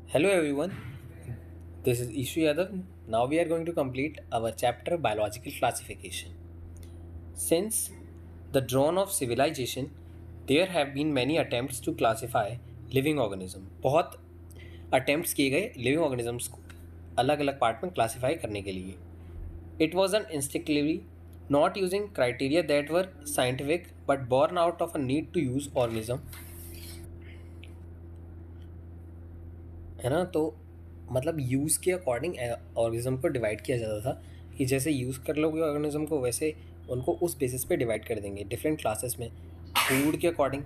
Hello everyone, this is Ishu Yadav. Now we are going to complete our chapter Biological Classification. Since the dawn of civilization, there have been many attempts to classify living organism. बहुत attempts किए गए living organisms को अलग अलग part में classify करने के लिए. It was an instinctively not using criteria that were scientific but born out of a need to use organism, है ना। तो मतलब यूज़ के अकॉर्डिंग ऑर्गेनिज्म को डिवाइड किया जाता था कि जैसे यूज़ कर लोगे ऑर्गेनिज्म को वैसे उनको उस बेसिस पे डिवाइड कर देंगे डिफरेंट क्लासेस में, फूड के अकॉर्डिंग,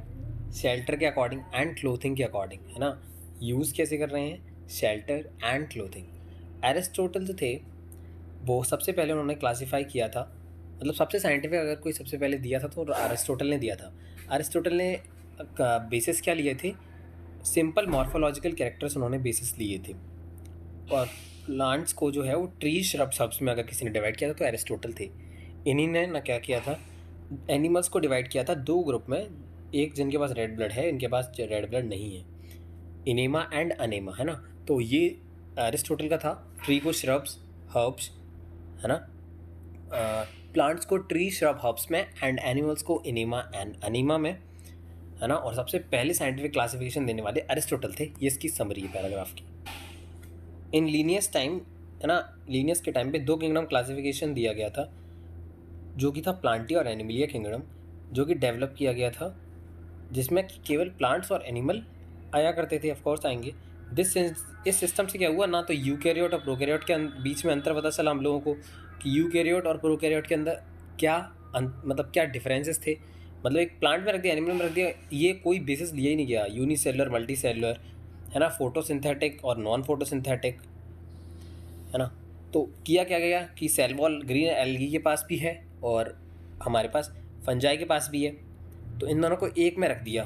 शेल्टर के अकॉर्डिंग एंड क्लोथिंग के अकॉर्डिंग, है ना। यूज़ कैसे कर रहे हैं, शेल्टर एंड क्लोथिंग। एरिस्टोटल जो थे वो सबसे पहले उन्होंने क्लासीफाई किया था, मतलब सबसे साइंटिफिक अगर कोई सबसे पहले दिया था तो अरिस्टोटल ने दिया था। अरिस्टोटल ने बेसिस क्या लिए थे, सिंपल मॉर्फोलॉजिकल कैरेक्टर्स उन्होंने बेसिस लिए थे। और प्लांट्स को जो है वो ट्री श्रब सब्स में अगर किसी ने डिवाइड किया था तो एरिस्टोटल थे। इन्हीं ने ना क्या किया था, एनिमल्स को डिवाइड किया था दो ग्रुप में, एक जिनके पास रेड ब्लड है, इनके पास रेड ब्लड नहीं है, इनेमा एंड अनेमा, है ना। तो ये एरिस्टोटल का था। ट्री को श्रब्स, हर्ब्स, है ना, प्लांट्स को ट्री श्रब हर्ब्स में एंड एनिमल्स को इनेमा एंड अनीमा में, है ना। और सबसे पहले साइंटिफिक क्लासिफिकेशन देने वाले एरिस्टोटल थे। ये इसकी समरी है पैराग्राफ की। इन लीनियस टाइम, है ना, लीनियस के टाइम पे दो किंगडम क्लासिफिकेशन दिया गया था, जो कि था प्लांटी और एनिमलिया किंगडम, जो कि डेवलप किया गया था, जिसमें केवल प्लांट्स और एनिमल आया करते थे। ऑफकोर्स आएंगे। इस सिस्टम से क्या हुआ ना, तो यूकैरियोट और प्रोकैरियोट के बीच में अंतर पता चला हम लोगों को कि यूकैरियोट और प्रोकैरियोट के अंदर क्या मतलब क्या डिफरेंसेस थे। मतलब एक प्लांट में रख दिया, एनिमल में रख दिया, ये कोई बेसिस लिया ही नहीं गया। यूनिसेलुलर, मल्टीसेलुलर, है ना, फोटोसिंथेटिक और नॉन फोटोसिंथेटिक, है ना। तो किया क्या गया कि सेल वॉल ग्रीन एल्गी के पास भी है और हमारे पास फंजाई के पास भी है, तो इन दोनों को एक में रख दिया,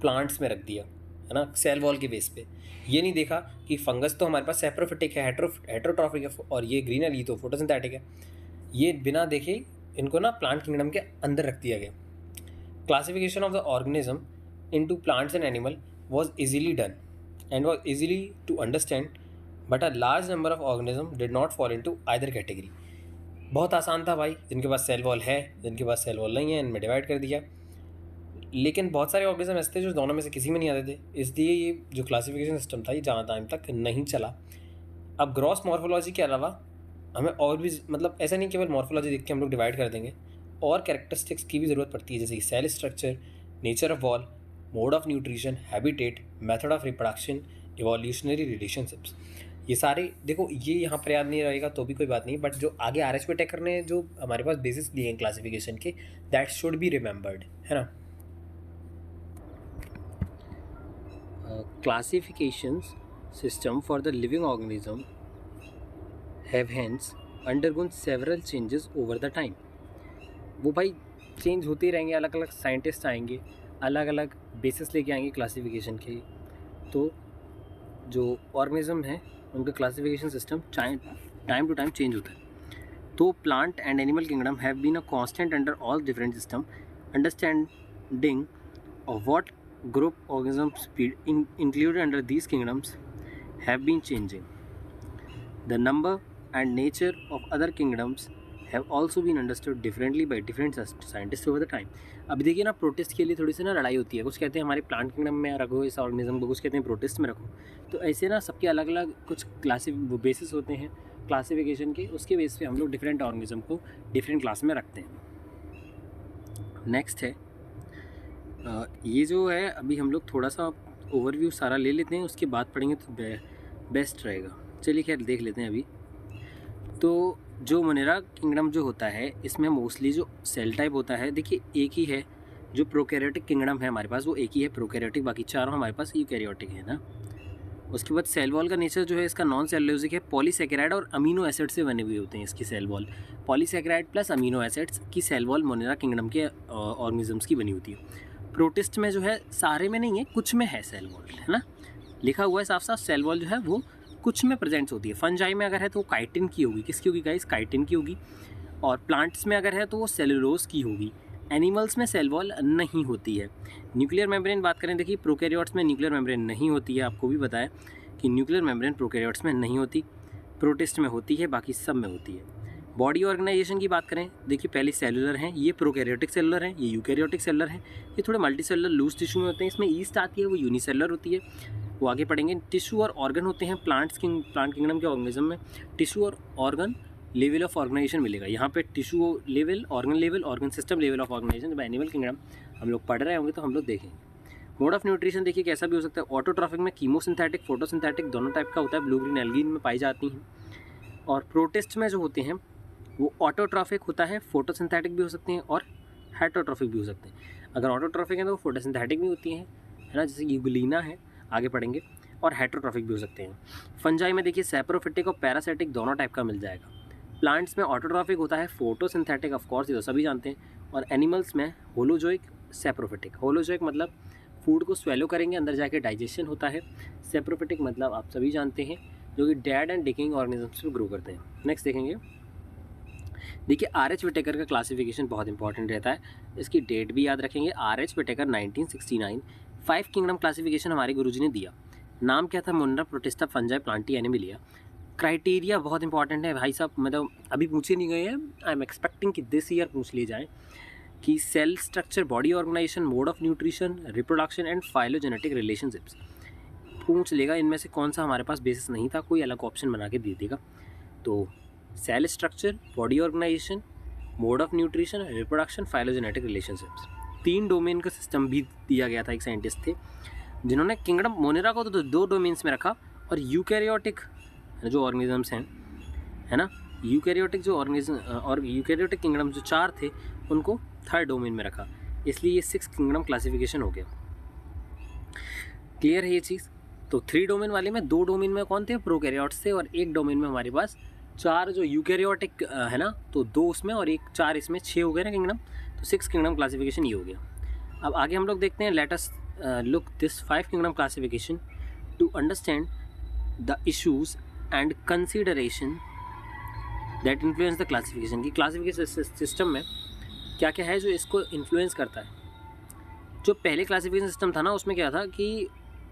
प्लांट्स में रख दिया, है ना, सेल वॉल के बेस पे। ये नहीं देखा कि फंगस तो हमारे पास सेप्रोफिटिक है, हेट्रोट्रॉफिक है, और ये ग्रीन एल्गी तो फोटोसिंथेटिक है। ये बिना देखे इनको ना प्लांट किंगडम के अंदर रख दिया गया। Classification of the organism into plants and animal was easily done and was easily to understand, but a large number of organisms did not fall into either category. बहुत आसान था भाई, जिनके पास सेल वॉल है, जिनके पास सेल वॉल नहीं है, इनमें डिवाइड कर दिया। लेकिन बहुत सारे ऑर्गेनिज्म ऐसे थे जो दोनों में से किसी में नहीं आते थे, इसलिए ये जो क्लासिफिकेशन सिस्टम था ये ज़्यादा टाइम तक नहीं चला। अब ग्रॉस मॉर्फोलॉजी के अलावा हमें और भी, मतलब ऐसा नहीं केवल मॉर्फोलॉजी देख के हम लोग डिवाइड कर देंगे, और कैरेक्टरिस्टिक्स की भी ज़रूरत पड़ती है, जैसे कि cell structure, nature of wall, mode of nutrition, habitat, method of reproduction, evolutionary relationships. ये सारे देखो, ये यहाँ पर याद नहीं रहेगा तो भी कोई बात नहीं, बट जो आगे आर एच पी टेकर ने जो हमारे पास बेसिस लिए हैं क्लासिफिकेशन के, दैट शुड बी रिमेंबर्ड, है ना। Classifications system for the living organism have hence undergone several changes over the time. वो भाई चेंज होते ही रहेंगे, अलग अलग साइंटिस्ट आएंगे, अलग अलग बेसिस लेके आएंगे क्लासिफिकेशन के। तो जो ऑर्गेनिज्म है उनका classification system time to time change होता है। तो plant and animal kingdom have been a constant under all different system. Understanding of what group organisms included under these kingdoms have been changing. The number and nature of other kingdoms have also been understood differently by different scientists over the time। अभी देखिए ना, protist के लिए थोड़ी सी ना लड़ाई होती है। कुछ कहते हैं हमारे प्लांट किंगडम में रखो इस ऑर्गेनिज्म को, कुछ कहते हैं प्रोटिस्ट में रखो। तो ऐसे ना सबके अलग अलग कुछ बेसिस होते हैं क्लासिफिकेशन के, उसके बेस पे हम लोग डिफरेंट ऑर्गेनिज्म को डिफरेंट क्लास में रखते हैं। नेक्स्ट है ये जो है, अभी हम लोग थोड़ा सा ओवरव्यू सारा ले लेते हैं, उसके बाद पढ़ेंगे तो बेस्ट रहेगा। चलिए खैर देख लेते हैं अभी। तो जो मोनेरा किंगडम जो होता है, इसमें मोस्टली जो सेल टाइप होता है, देखिए एक ही है। जो प्रोकैरियोटिक किंगडम है हमारे पास वो एक ही है, प्रोकैरियोटिक, बाकी चारों हमारे पास यूकैरियोटिक है ना। उसके बाद सेल वॉल का नेचर जो है इसका नॉन सेलुलोजिक है, पॉलीसैकेराइड और अमीनो एसिड से बने हुए होते हैं इसकी cell wall. Polysaccharide plus amino acids की सेल वॉल मोनेरा किंगडम के ऑर्गेनिजम्स की बनी होती है। प्रोटिस्ट में जो है सारे में नहीं है, कुछ में है सेल वॉल, है ना, लिखा हुआ है साफ साफ। सेल वॉल जो है वो कुछ में प्रेजेंट्स होती है। फंजाई में अगर है तो वो काइटिन की होगी, किसकी होगी गाइस, काइटिन की होगी। और प्लांट्स में अगर है तो वो सेलुलोज की होगी। एनिमल्स में सेल वॉल नहीं होती है। न्यूक्लियर मेम्ब्रेन बात करें, देखिए प्रोकैरियोट्स में न्यूक्लियर मेम्ब्रेन नहीं होती है, आपको भी पता है। कि न्यूक्लियर मेम्ब्रेन प्रोकैरियोट्स में नहीं होती, प्रोटिस्ट में होती है, बाकी सब में होती है। बॉडी ऑर्गेनाइजेशन की बात करें, देखिए पहले सेलुलर हैं, ये प्रोकैरियोटिक सेलुलर हैं, ये यूकैरियोटिक सेलुलर हैं, ये थोड़े मल्टीसेलुलर लूज टिश्यू में होते हैं। इसमें ईस्ट आती है, वो यूनिसेलुलर होती है, वो आगे पढ़ेंगे। टिश्यू और ऑर्गन होते हैं प्लांट किंगडम के ऑर्गेनिज्म में। टिश्यू और ऑर्गन लेवल ऑफ ऑर्गेनाइजेशन मिलेगा यहाँ पे, tissue level, organ system level of organisation. जब एनिमल किंगडम हम लोग पढ़ रहे होंगे तो हम लोग देखेंगे। मोड ऑफ न्यूट्रिशन देखिए कैसा भी हो सकता है। ऑटोट्रॉफिक में कीमोसिंथेटिक, फोटोसिंथेटिक दोनों टाइप का होता है, ब्लू ग्रीन एल्गी में पाई जाती हैं। और प्रोटिस्ट में जो होते हैं वो ऑटोट्रॉफिक होता है, फोटोसिंथेटिक भी हो सकते हैं और हेटरोट्रॉफिक भी हो सकते हैं। अगर ऑटोट्रॉफिक है तो वो फोटोसिंथेटिक भी होती हैं, है ना, जैसे यूग्लिना है, आगे पढ़ेंगे। और हेटरोट्रॉफिक भी हो सकते हैं। फंजाई में देखिए सैप्रोफिटिक और पैरासाइटिक दोनों टाइप का मिल जाएगा। प्लांट्स में ऑटोट्रॉफिक होता है, फोटोसिंथेटिक ऑफ कोर्स ये तो सभी जानते हैं। और एनिमल्स में होलोजोइक, सैप्रोफिटिक। होलोजोइक मतलब फूड को स्वेलो करेंगे, अंदर जाके डाइजेशन होता है। सैप्रोफिटिक मतलब आप सभी जानते हैं, जो कि डेड एंड डिकेइंग ऑर्गेनिजम्स पे ग्रो करते हैं। नेक्स्ट देखेंगे, देखिए आर.एच. विटेकर का क्लासिफिकेशन बहुत इंपॉर्टेंट रहता है, इसकी डेट भी याद रखेंगे। आर.एच. विटेकर 1969। 5 किंगडम क्लासिफिकेशन हमारे गुरुजी ने दिया। नाम क्या था? Monera, Protista, fungi, Plantae, Animalia. Criteria बहुत इंपॉर्टेंट है भाई साहब, मतलब अभी पूछे नहीं गए हैं, आई एम एक्सपेक्टिंग कि दिस ईयर पूछ लिए जाएँ कि cell structure, body organisation, mode of nutrition, reproduction and phylogenetic relationships पूछ लेगा। इनमें से कौन सा हमारे पास बेसिस नहीं था, कोई अलग ऑप्शन बना के दे देगा। तो cell structure, body organisation, mode of nutrition, reproduction, phylogenetic relationships, 3 domain का सिस्टम भी दिया गया था। एक साइंटिस्ट थे जिन्होंने किंगडम मोनेरा को तो 2 डोमेन्स में रखा, और यूकैरियोटिक जो ऑर्गेनिजम्स हैं, है ना, यूकैरियोटिक जो ऑर्गेनिज्म और यूकैरियोटिक किंगडम जो 4 थे उनको 3rd डोमेन में रखा, इसलिए ये 6 किंगडम क्लासिफिकेशन हो गया। क्लियर है ये चीज़? तो 3 डोमेन वाले में 2 डोमेन में कौन थे? प्रोकैरियोट्स थे, और 1 डोमेन में हमारे पास 4 जो यूकैरियोटिक है ना, तो 2 उसमें और 1 4 इसमें, 6 हो गए ना किंगडम। तो 6 किंगडम क्लासिफिकेशन ये हो गया। अब आगे हम लोग देखते हैं, let us look this 5 kingdom classification to understand the issues and consideration that influence the classification. की क्लासिफिकेशन सिस्टम में क्या क्या है जो इसको इन्फ्लुएंस करता है। जो पहले क्लासिफिकेशन सिस्टम था ना, उसमें क्या था कि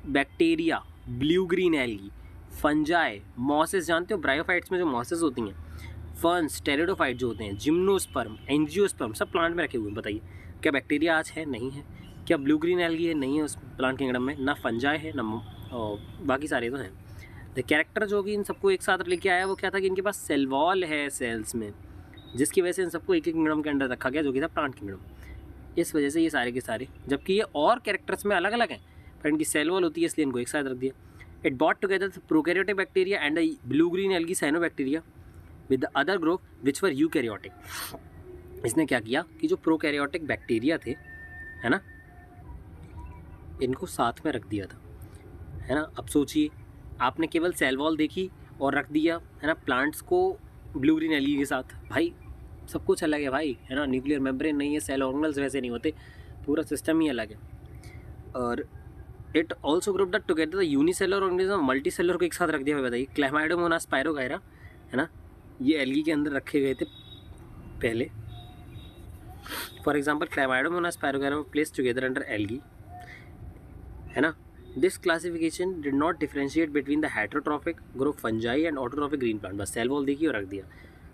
bacteria, blue green algae, fungi, mosses, जानते हो ब्रायोफाइट्स में जो मॉसेस होती हैं, फर्न्स, टेरिडोफाइट जो होते हैं, जिम्नोस्पर्म, एंजियोस्पर्म, सब प्लांट में रखे हुए हैं। बताइए क्या बैक्टीरिया आज है? नहीं है। क्या ब्लू ग्रीन एल्गी है? नहीं है उस प्लांट किंगडम में। ना फंजाई है, ना बाकी सारे तो हैं। द कैरेक्टर जो कि इन सबको एक साथ लेके आया वो क्या था कि इनके पास सेल वॉल है सेल्स में, जिसकी वजह से इन सबको एक एक किंगडम के अंडर रखा गया, जो कि था प्लांट किंगडम। इस वजह से ये सारे के सारे, जबकि ये और कैरेक्टर्स में अलग अलग हैं, पर इनकी सेल वॉल होती है इसलिए इनको एक साथ रख दिया। It brought together the prokaryotic bacteria and the blue green algae cyanobacteria with the other group which were eukaryotic. इसने क्या किया कि जो प्रोकैरियोटिक बैक्टीरिया थे, है ना, इनको साथ में रख दिया था, है ना। अब सोचिए, आपने केवल सेल वॉल देखी और रख दिया, है ना, प्लांट्स को ब्लू ग्रीन एल्गी के साथ। भाई सब कुछ अलग है भाई, है ना, न्यूक्लियर मेम्ब्रेन नहीं है, सेल ऑर्गेनल्स वैसे नहीं होते, पूरा सिस्टम ही अलग है। और it also group the together the unicellular organism, multi cellular को एक साथ रख दिया। बताइए क्लैमाइडोमोनास स्पायरोगायरा, है ना, ये एल्गी के अंदर रखे गए थे पहले। For example Chlamydomonas spirogyra place together under algae, है ना। This classification did not differentiate between the heterotrophic group fungi and autotrophic green plant. बस सेल वॉल देखी और रख दिया,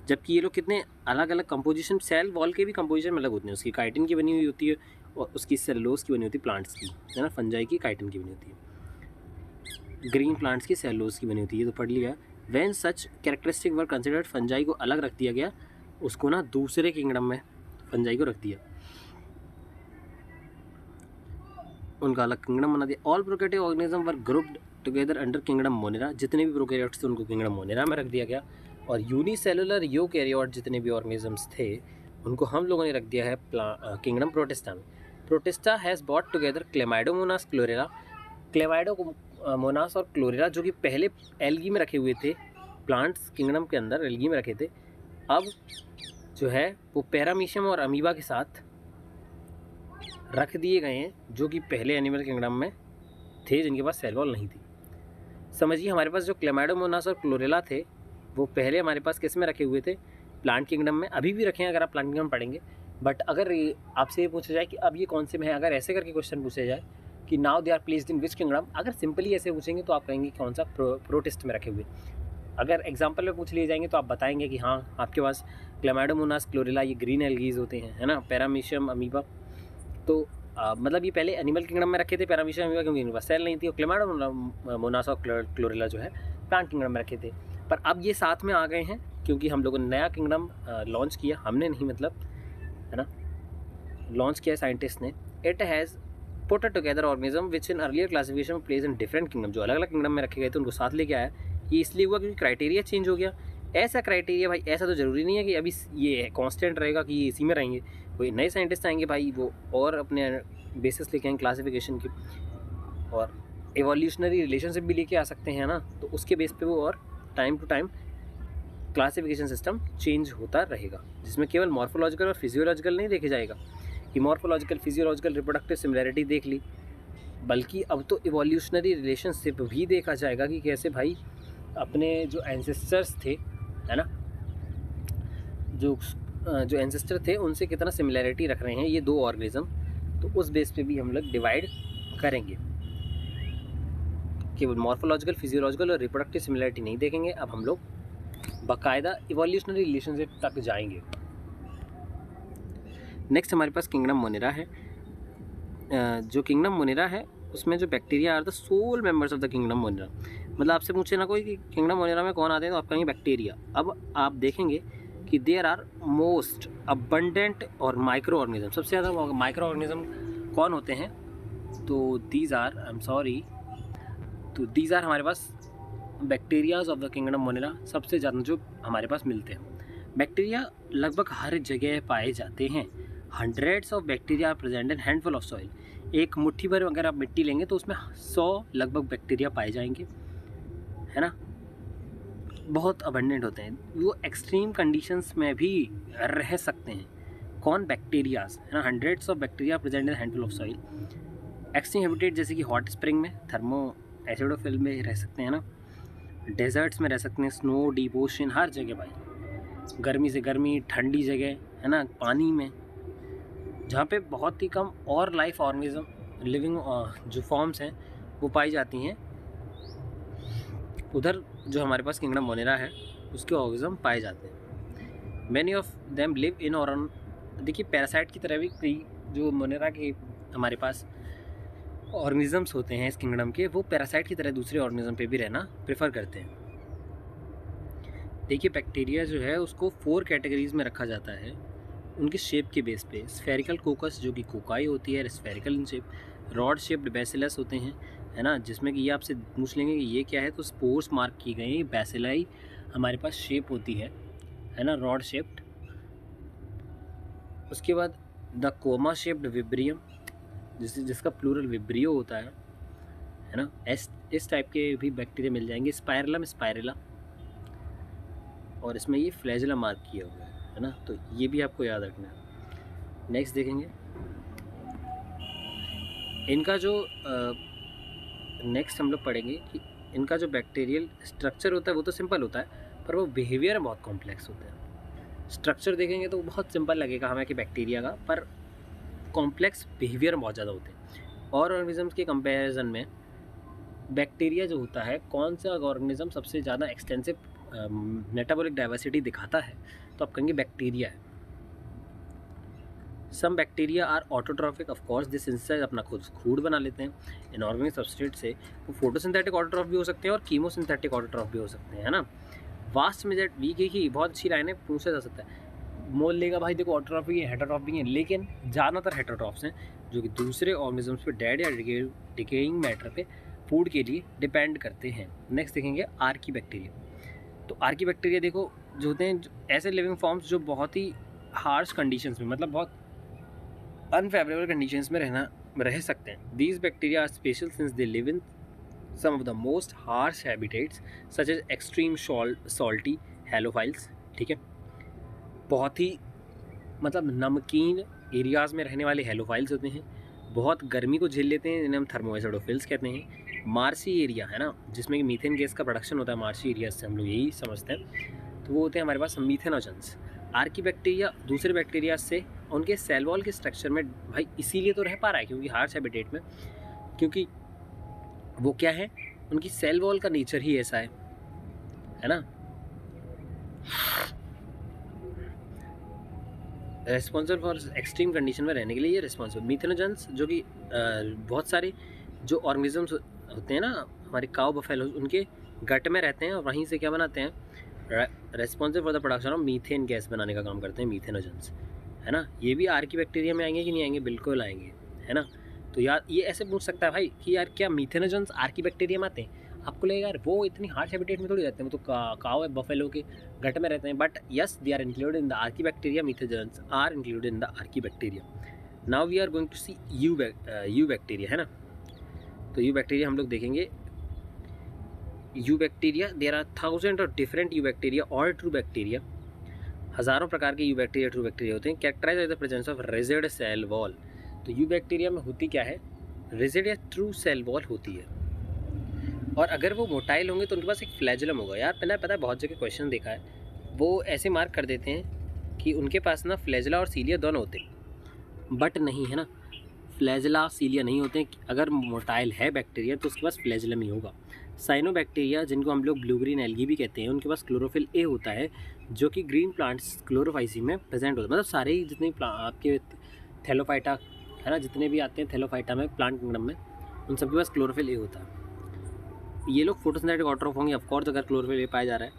जबकि ये लोग कितने अलग अलग कंपोजिशन, सेल वॉल के भी कंपोजिशन अलग होते हैं। उसकी काइटिन की बनी हुई होती है और उसकी सेलुलोज की बनी होती है प्लांट्स की, है ना। फंजाई की काइटिन की बनी होती है, ग्रीन प्लांट्स की सेलुलोज की बनी होती है, ये तो पढ़ लिया। When such characteristic were considered, fungi को अलग रख दिया गया, उसको ना दूसरे किंगडम में फंजाई को रख दिया, उनका अलग किंगडम बना दिया। All prokaryotic organism were grouped together under kingdom Monera. जितने भी प्रोकैरियोट्स थे उनको किंगडम मोनेरा में रख दिया गया। और यूनिसेलुलर यूकैरियोट जितने भी ऑर्गेनिजम्स थे उनको हम लोगों ने रख दिया है किंगडम प्रोटिस्टा में। Protista has bot together Chlamydomonas chlorella, Chlamydomonas और क्लोरेला, जो कि पहले एल्गी में रखे हुए थे, प्लांट्स किंगडम के अंदर एल्गी में रखे थे, अब जो है वो पैरामीशियम और अमीबा के साथ रख दिए गए हैं, जो कि पहले एनिमल किंगडम में थे, जिनके पास सेल वॉल नहीं थी। समझिए हमारे पास जो क्लेमाइडोमोनास और क्लोरेला थे वो पहले हमारे पास किस में रखे हुए थे? प्लांट किंगडम में। अभी भी रखे हैं अगर आप प्लांट किंगडम पढ़ेंगे, बट अगर आपसे ये पूछा जाए कि अब ये कौन से में है, अगर ऐसे करके क्वेश्चन पूछा जाए कि now they are placed in which kingdom, अगर सिंपली ऐसे पूछेंगे तो आप कहेंगे कौन सा प्रोटिस्ट में रखे हुए। अगर एग्जाम्पल में पूछ लिए जाएंगे तो आप बताएंगे कि हाँ आपके पास क्लेमाइडोमोनास क्लोरेला, ये ग्रीन एल्गीज होते हैं, है ना, पैरामीशियम अमीबा। तो मतलब ये पहले एनिमल किंगडम में रखे थे पैरामीशियम अमीबा, क्योंकि इनके पास सेल नहीं थी, और क्लेमाइडोमोनास और क्लोरेला जो है प्लांट किंगडम में रखे थे। पर अब ये साथ में आ गए हैं क्योंकि हम लोगों ने नया किंगडम लॉन्च किया, हमने नहीं मतलब, है ना, लॉन्च किया साइंटिस्ट ने। It has put together organism which in earlier classification place in different kingdom, जो अलग अलग किंगडम में रखे गए थे उनको साथ लेके आया। ये इसलिए हुआ क्योंकि क्राइटेरिया चेंज हो गया। ऐसा क्राइटेरिया भाई, ऐसा तो ज़रूरी नहीं है कि अभी ये कांस्टेंट रहेगा कि ये इसी में रहेंगे, कोई नए साइंटिस्ट आएंगे भाई, वो और अपने बेसिस लेके आएंगे क्लासिफिकेशन की, और एवोल्यूशनरी रिलेशनशिप भी लेके आ सकते हैं ना, तो उसके बेस पे वो और time to time classification system change होता रहेगा, जिसमें केवल मॉर्फोलॉजिकल और फिजियोलॉजिकल नहीं देखे जाएगा कि मॉर्फोलॉजिकल, फिजियोलॉजिकल, रिप्रोडक्टिव सिमिलैरिटी देख ली, बल्कि अब तो इवोल्यूशनरी रिलेशनशिप भी देखा जाएगा कि कैसे भाई अपने जो एंसेस्टर्स थे, है ना, जो एंसेस्टर थे उनसे कितना सिमिलैरिटी रख रहे हैं ये दो ऑर्गेनिज्म, तो उस बेस पे भी हम लोग डिवाइड करेंगे। केवल मॉर्फोलॉजिकल, फिजियोलॉजिकल और रिप्रोडक्टिव सिमिलैरिटी नहीं देखेंगे, अब हम लोग बाकायदा इवोल्यूशनरी रिलेशनशिप तक जाएंगे। नेक्स्ट हमारे पास किंगडम मोनेरा है। जो किंगडम मोनेरा है उसमें जो bacteria are the sole members of the kingdom Monera. मतलब आपसे पूछे ना कोई कि किंगडम मोनेरा में कौन आते हैं, तो आप कहेंगे बैक्टीरिया। अब आप देखेंगे कि देयर आर मोस्ट अबंडेंट और माइक्रो ऑर्गेनिज्म, सबसे ज़्यादा माइक्रो ऑर्गेनिज्म कौन होते हैं, तो these are, I am sorry, तो दीज आर हमारे पास bacterias of the kingdom Monera सबसे ज़्यादा जो हमारे पास मिलते हैं। बैक्टीरिया लगभग हर जगह पाए जाते हैं। Hundreds of bacteria are present in handful of soil. एक मुट्ठी भर अगर आप मिट्टी लेंगे तो उसमें 100 लगभग बैक्टीरिया पाए जाएंगे, है ना, बहुत अबंडेंट होते हैं। वो एक्सट्रीम कंडीशंस में भी रह सकते हैं। कौन, बैक्टीरियाज, है ना, hundreds of bacteria present in handful of soil. Extreme habitat जैसे कि हॉट स्प्रिंग में, थर्मो एसिडोफिल में रह सकते हैं ना, डेजर्ट्स में रह सकते हैं, स्नो, डीप ओशन, हर जगह भाई, गर्मी से गर्मी, ठंडी जगह, है ना, पानी में, जहाँ पे बहुत ही कम और लाइफ ऑर्गेनिज्म, लिविंग जो फॉर्म्स हैं वो पाई जाती हैं, उधर जो हमारे पास किंगडम मोनेरा है उसके ऑर्गेनिज्म पाए जाते हैं। Many of them live in और ऑन, देखिए पैरासाइट की तरह भी कई जो मोनेरा के हमारे पास ऑर्गेनिजम्स होते हैं इस किंगडम के, वो पैरासाइट की तरह दूसरे ऑर्गेनिज्म पे भी रहना प्रेफर करते हैं। देखिए बैक्टीरिया जो है उसको 4 कैटेगरीज में रखा जाता है उनके शेप के बेस पे। स्फेरिकल कोकस जो कि कोकाई होती है, spherical in shape. Rod shaped bacillus होते हैं, है ना, जिसमें कि ये आपसे पूछ लेंगे कि ये क्या है, तो स्पोर्स मार्क की गई बैसिलाई हमारे पास शेप होती है ना, रॉड शेप्ड। उसके बाद द कोमा शेप्ड विब्रियम, जिसका प्लूरल विब्रियो होता है ना, इस टाइप के भी बैक्टीरिया मिल जाएंगे। स्पाइरलम स्पाइरेला, और इसमें ये फ्लैजेला मार्क किया हुआ है ना, तो ये भी आपको याद रखना है। नेक्स्ट देखेंगे इनका जो नेक्स्ट हम लोग पढ़ेंगे कि इनका जो बैक्टीरियल स्ट्रक्चर होता है वो तो सिंपल होता है, पर वो बिहेवियर बहुत कॉम्प्लेक्स होता है। स्ट्रक्चर देखेंगे तो बहुत सिंपल लगेगा हमें कि बैक्टीरिया का, पर कॉम्प्लेक्स बिहेवियर बहुत ज़्यादा होते हैं। और ऑर्गेनिजम्स के कंपैरिजन में बैक्टीरिया जो होता है, कौन सा ऑर्गेनिज्म सबसे ज़्यादा एक्सटेंसिव मेटाबॉलिक डाइवर्सिटी दिखाता है, तो आप कहेंगे बैक्टीरिया है। Some bacteria are autotrophic, of course this synthesise अपना खुद खूड बना लेते हैं इनऑर्गेनिक सब्सट्रेट से। वो फोटोसिंथेटिक ऑटोट्रॉफ भी हो सकते हैं और कीमोसिंथेटिक ऑटोट्रॉफ भी हो सकते हैं, है ना। वास्ट मेजर वी की बहुत अच्छी लाइन है, पूछा जा सकता है, मोल लेगा भाई देखो ऑटोट्रॉफ भी है, हेटरोट्रॉफ भी है, लेकिन ज़्यादातर हेटरोट्रॉफ्स हैं जो कि दूसरे ऑर्गेनिजम्स पे डेड या डिकेइंग मैटर पे फूड के लिए डिपेंड करते हैं। नेक्स्ट देखेंगे आर्की बैक्टीरिया। तो आर्की बैक्टीरिया देखो जो होते हैं ऐसे लिविंग फॉर्म्स जो बहुत ही हार्श कंडीशंस में, मतलब बहुत अनफेवरेबल कंडीशंस में रह सकते हैं। These bacteria are special since they live in some of the most harsh habitats such as extreme salty halophiles, ठीक है, बहुत ही मतलब नमकीन एरियाज़ में रहने वाले हैलोफाइल्स होते हैं, बहुत गर्मी को झेल लेते हैं, जिन्हें हम थर्मोएसिडोफिल्स कहते हैं। मार्सी एरिया, है ना, जिसमें कि मीथेन गैस का प्रोडक्शन होता है, मार्सी एरिया से हम लोग यही समझते हैं, तो वो होते हैं हमारे पास मीथेनोजेंस। आर्की बैक्टीरिया दूसरे बैक्टीरिया से उनके सेल वॉल के स्ट्रक्चर में भाई इसीलिए तो रह पा रहा है क्योंकि हार्श हैबिटेट में क्योंकि वो क्या है, उनकी सेल वॉल का नेचर ही ऐसा है ना। रेस्पॉन्सिबल फॉर एक्सट्रीम कंडीशन में रहने के लिए ये रेस्पॉन्सिबल मीथेनोजेंस, जो कि बहुत सारे जो ऑर्गेनिजम्स होते हैं ना हमारे काउ बफेलो, उनके गट में रहते हैं और वहीं से क्या बनाते हैं, responsible for the production of methane gas बनाने का काम करते हैं मीथेनोजेंस, है ना। ये भी आर्की बैक्टीरिया में आएंगे कि नहीं आएंगे, बिल्कुल आएंगे, है ना। तो यार ये ऐसे पूछ सकता है भाई कि यार क्या मीथेनोजेंस आर्की बैक्टीरिया में आते हैं, आपको लगेगा यार वो इतनी हार्श हैबिटेट में थोड़ी रहते हैं, वो तो काउ बफेलो के गट में रहते हैं, but yes they are included in the archaebacteria, methanogens are included in the archaebacteria. Now we are going to see eubacteria, है ना। तो यू बैक्टीरिया हम लोग देखेंगे। Eubacteria, there are thousand of different eubacteria और true bacteria, हज़ारों प्रकार के यू बैक्टीरिया ट्रू बैक्टीरिया होते हैं। Characterised by the presence of rigid cell wall. तो यू बैक्टीरिया में होती क्या है, रिजिड या ट्रू सेल वॉल होती है, और अगर वो मोटाइल होंगे तो उनके पास एक फ्लैजुलम होगा। यार मैंने पता है बहुत जगह क्वेश्चन देखा है, वो ऐसे मार्क कर देते हैं कि उनके पास ना फ्लैजुला और सीलिया दोनों होते हैं, बट नहीं, है ना, फ्लैजुला सीलिया नहीं होते हैं। अगर मोटाइल है बैक्टीरिया तो उसके पास फ्लैजुलम ही होगा। साइनोबैक्टीरिया, जिनको हम लोग ब्लू ग्रीन एल्गी भी कहते हैं, उनके पास क्लोरोफिल ए होता है, जो कि ग्रीन प्लांट्स क्लोरोफाइसी में प्रेजेंट होता है। मतलब सारे ही जितने आपके थैलोफाइटा, है ना, जितने भी आते हैं थैलोफाइटा में, प्लांट किंगडम में, उन सबके पास क्लोरोफिल ए होता है। ये लोग फोटोसिंथेटिक ऑटोट्रॉफ होंगे ऑफकोर्स, अगर क्लोरोफिल ए पाया जा रहा है।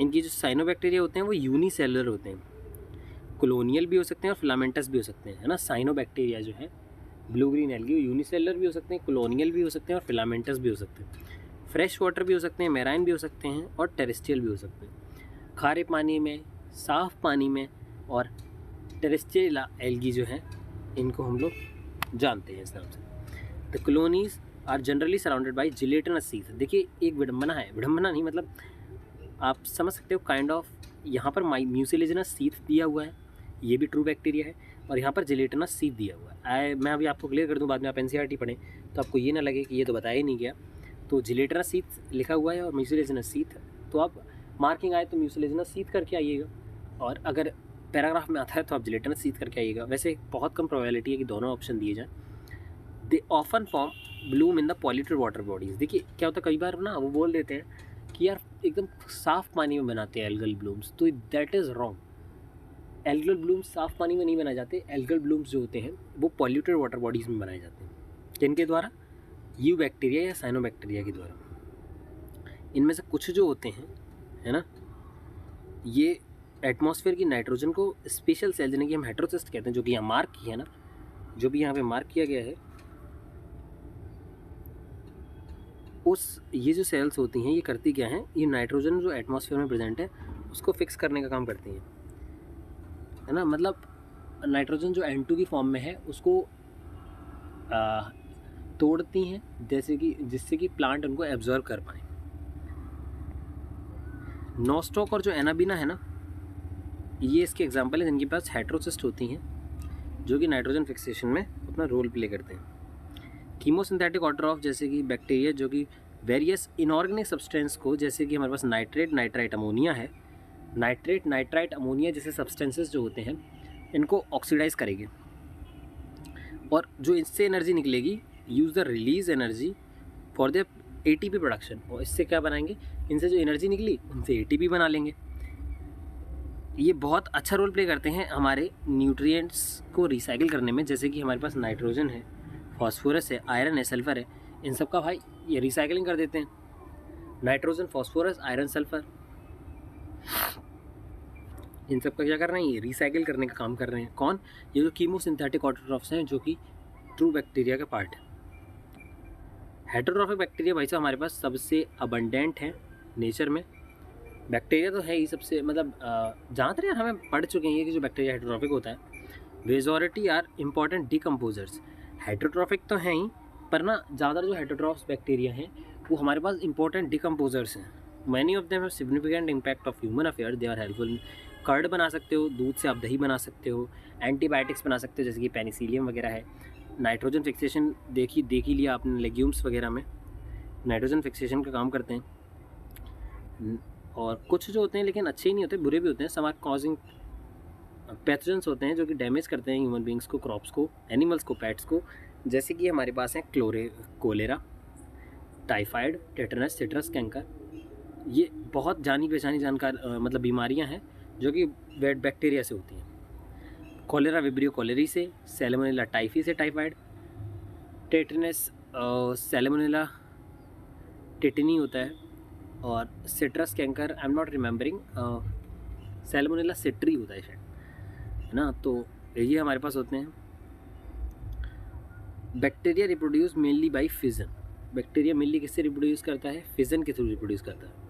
इनकी जो साइनोबैक्टीरिया होते हैं वो यूनिसेलुलर होते हैं, कॉलोनियल भी हो सकते हैं और फिलामेंटस भी हो सकते हैं, है ना। साइनोबैक्टीरिया जो है ब्लू ग्रीन एल्गी, यूनिसेलुलर भी हो सकते हैं, कॉलोनियल भी हो सकते हैं और फिलामेंटस भी हो सकते हैं। फ्रेश वाटर भी हो सकते हैं, मैराइन भी हो सकते हैं और टेरेस्ट्रियल भी हो सकते हैं। खारे पानी में, साफ़ पानी में, और टेरेस्ट्रियल एल्गी जो है इनको हम लोग जानते हैं इस नाम से। The colonies are generally surrounded by gelatinous sheath. देखिए एक विडम्बना है, विडम्बना नहीं मतलब आप समझ सकते हो काइंड ऑफ, यहाँ पर म्यूसिलेजिनस सीथ दिया हुआ है, ये भी ट्रू बैक्टीरिया है, और यहाँ पर जिलेटिनस सीथ दिया हुआ है। मैं अभी आपको क्लियर कर दूँ, बाद में आप एनसीईआरटी पढ़ें तो आपको ये ना लगे कि ये तो बताया ही नहीं गया। तो जिलेटिनस सीथ लिखा हुआ है और म्यूसिलेजिनस सीथ, तो आप मार्किंग आए तो म्यूसिलेजिनस सीथ करके आइएगा, और अगर पैराग्राफ में आता है तो आप जिलेटिनस सीथ करके आइएगा। वैसे बहुत कम प्रोबेबिलिटी है कि दोनों ऑप्शन दिए जाएँ। They often form Bloom in the polluted water bodies. देखिए क्या होता है, कई बार ना वो बोल देते हैं कि यार एकदम साफ़ पानी में बनाते हैं एल्गल ब्लूम्स, तो that is wrong. Algal blooms साफ़ पानी में नहीं बनाए जाते। एल्गल ब्लूम्स जो होते हैं वो पॉल्यूटेड वाटर बॉडीज़ में बनाए जाते हैं। किनके द्वारा, यू बैक्टीरिया या साइनोबैक्टीरिया के द्वारा। इनमें से कुछ जो होते हैं, है ना, ये एटमॉस्फेयर की नाइट्रोजन को स्पेशल सेल, जिन्हें कि हम हेटेरोसिस्ट कहते हैं, जो कि यहाँ मार्क किया है ना, जो भी यहाँ पे मार्क किया गया है, उस ये जो सेल्स होती हैं ये करती क्या हैं, ये नाइट्रोजन जो एटमॉस्फेयर में प्रेजेंट है उसको फिक्स करने का काम करती हैं, है ना। मतलब नाइट्रोजन जो N2 की फॉर्म में है उसको तोड़ती हैं, जैसे कि जिससे कि प्लांट उनको एब्जॉर्व कर पाए। नोस्टॉक और जो एनाबीना है ना, ये इसके एग्जाम्पल है जिनके पास हेटेरोसिस्ट होती हैं, जो कि नाइट्रोजन फिक्सेशन में अपना रोल प्ले करते हैं। कीमोसिंथेटिक ऑटोट्रॉफ, जैसे कि बैक्टीरिया जो कि वेरियस इनऑर्गेनिक सब्सटेंस को, जैसे कि हमारे पास नाइट्रेट, नाइट्राइट, अमोनिया है, नाइट्रेट, नाइट्राइट, अमोनिया जैसे सब्सटेंसेस जो होते हैं इनको ऑक्सीडाइज करेंगे, और जो इससे एनर्जी निकलेगी, use the release energy for the ATP production. और इससे क्या बनाएंगे, इनसे जो एनर्जी निकली उनसे ATP बना लेंगे। ये बहुत अच्छा रोल प्ले करते हैं हमारे न्यूट्रिएंट्स को रिसाइकिल करने में, जैसे कि हमारे पास नाइट्रोजन है, फॉस्फोरस है, आयरन है, सल्फर है, इन सब का भाई ये रिसाइकलिंग कर देते हैं। नाइट्रोजन, फॉस्फोरस, आयरन, सल्फर, इन सब का क्या कर रहे हैं, ये रिसाइकिल करने का काम कर रहे हैं। कौन, ये जो कीमोसिंथेटिक ऑटोट्रॉफ्स हैं, जो कि ट्रू बैक्टीरिया का पार्ट है। हेटेरोट्रॉफिक बैक्टीरिया भाई साहब हमारे पास सबसे अबंडेंट है नेचर में। बैक्टीरिया तो है ही सबसे, मतलब जहाँ तक यार हमें पढ़ चुके हैं कि जो बैक्टीरिया हेटेरोट्रॉफिक होता है, majority are important decomposers. Heterotrophic तो हैं ही, पर ना ज़्यादातर जो हेटेरोट्रॉफ्स बैक्टीरिया हैं वो हमारे पास इंपॉर्टेंट डिकम्पोजर्स हैं। Many of them have significant impact of human affair. They are helpful. Curd बना सकते हो, दूध से आप दही बना सकते हो, एंटीबायोटिक्स बना सकते हो जैसे कि पेनिसिलियम वगैरह है। नाइट्रोजन फिक्सेशन देख ही लिया आपने, लेग्यूम्स वगैरह में नाइट्रोजन फिक्सेशन का काम करते हैं। और कुछ जो होते हैं लेकिन अच्छे ही नहीं होते, बुरे भी होते हैं। सम आर कॉजिंग पैथोजेंस होते हैं जो कि डैमेज करते हैं ह्यूमन बींग्स को, क्रॉप्स को, एनिमल्स को, पेट्स को, जैसे कि हमारे पास है cholera, typhoid, tetanus, citrus canker. ये बहुत जानी पहचानी मतलब बीमारियां हैं जो कि वेट बैक्टीरिया से होती हैं। कोलेरा विब्रियो कोलेरी से, सैल्मोनेला टाइफी से टाइफाइड, टेटनस सैल्मोनेला टेटनी होता है, और citrus canker I am not remembering, Salmonella citri होता है शायद, है ना। तो ये हमारे पास होते हैं। Bacteria reproduce mainly by fission. Bacteria mainly किससे रिप्रोड्यूस करता है? फिजन के थ्रू रिप्रोड्यूस करता है।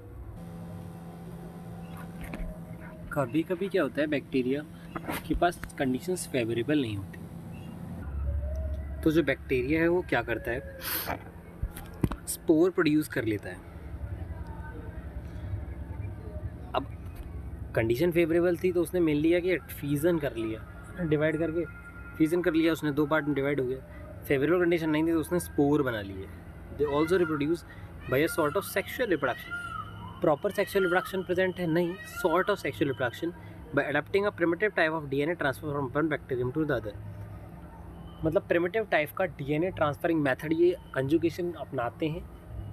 कभी कभी क्या होता है, बैक्टीरिया के पास कंडीशंस फेवरेबल नहीं होती, तो जो बैक्टीरिया है वो क्या करता है, स्पोर प्रोड्यूस कर लेता है। अब कंडीशन फेवरेबल थी तो उसने मेन लिया कि फ्यूजन कर लिया, डिवाइड करके फ्यूजन कर लिया उसने, 2 पार्ट में डिवाइड हो गया। फेवरेबल कंडीशन नहीं थी तो उसने स्पोर बना लिए। They also reproduce by a sort of sexual reproduction. Proper sexual reproduction present है नहीं, sort of sexual reproduction by adopting a primitive type of DNA transfer from one bacterium to the other. मतलब primitive type का DNA transferring method ये conjugation अपनाते हैं,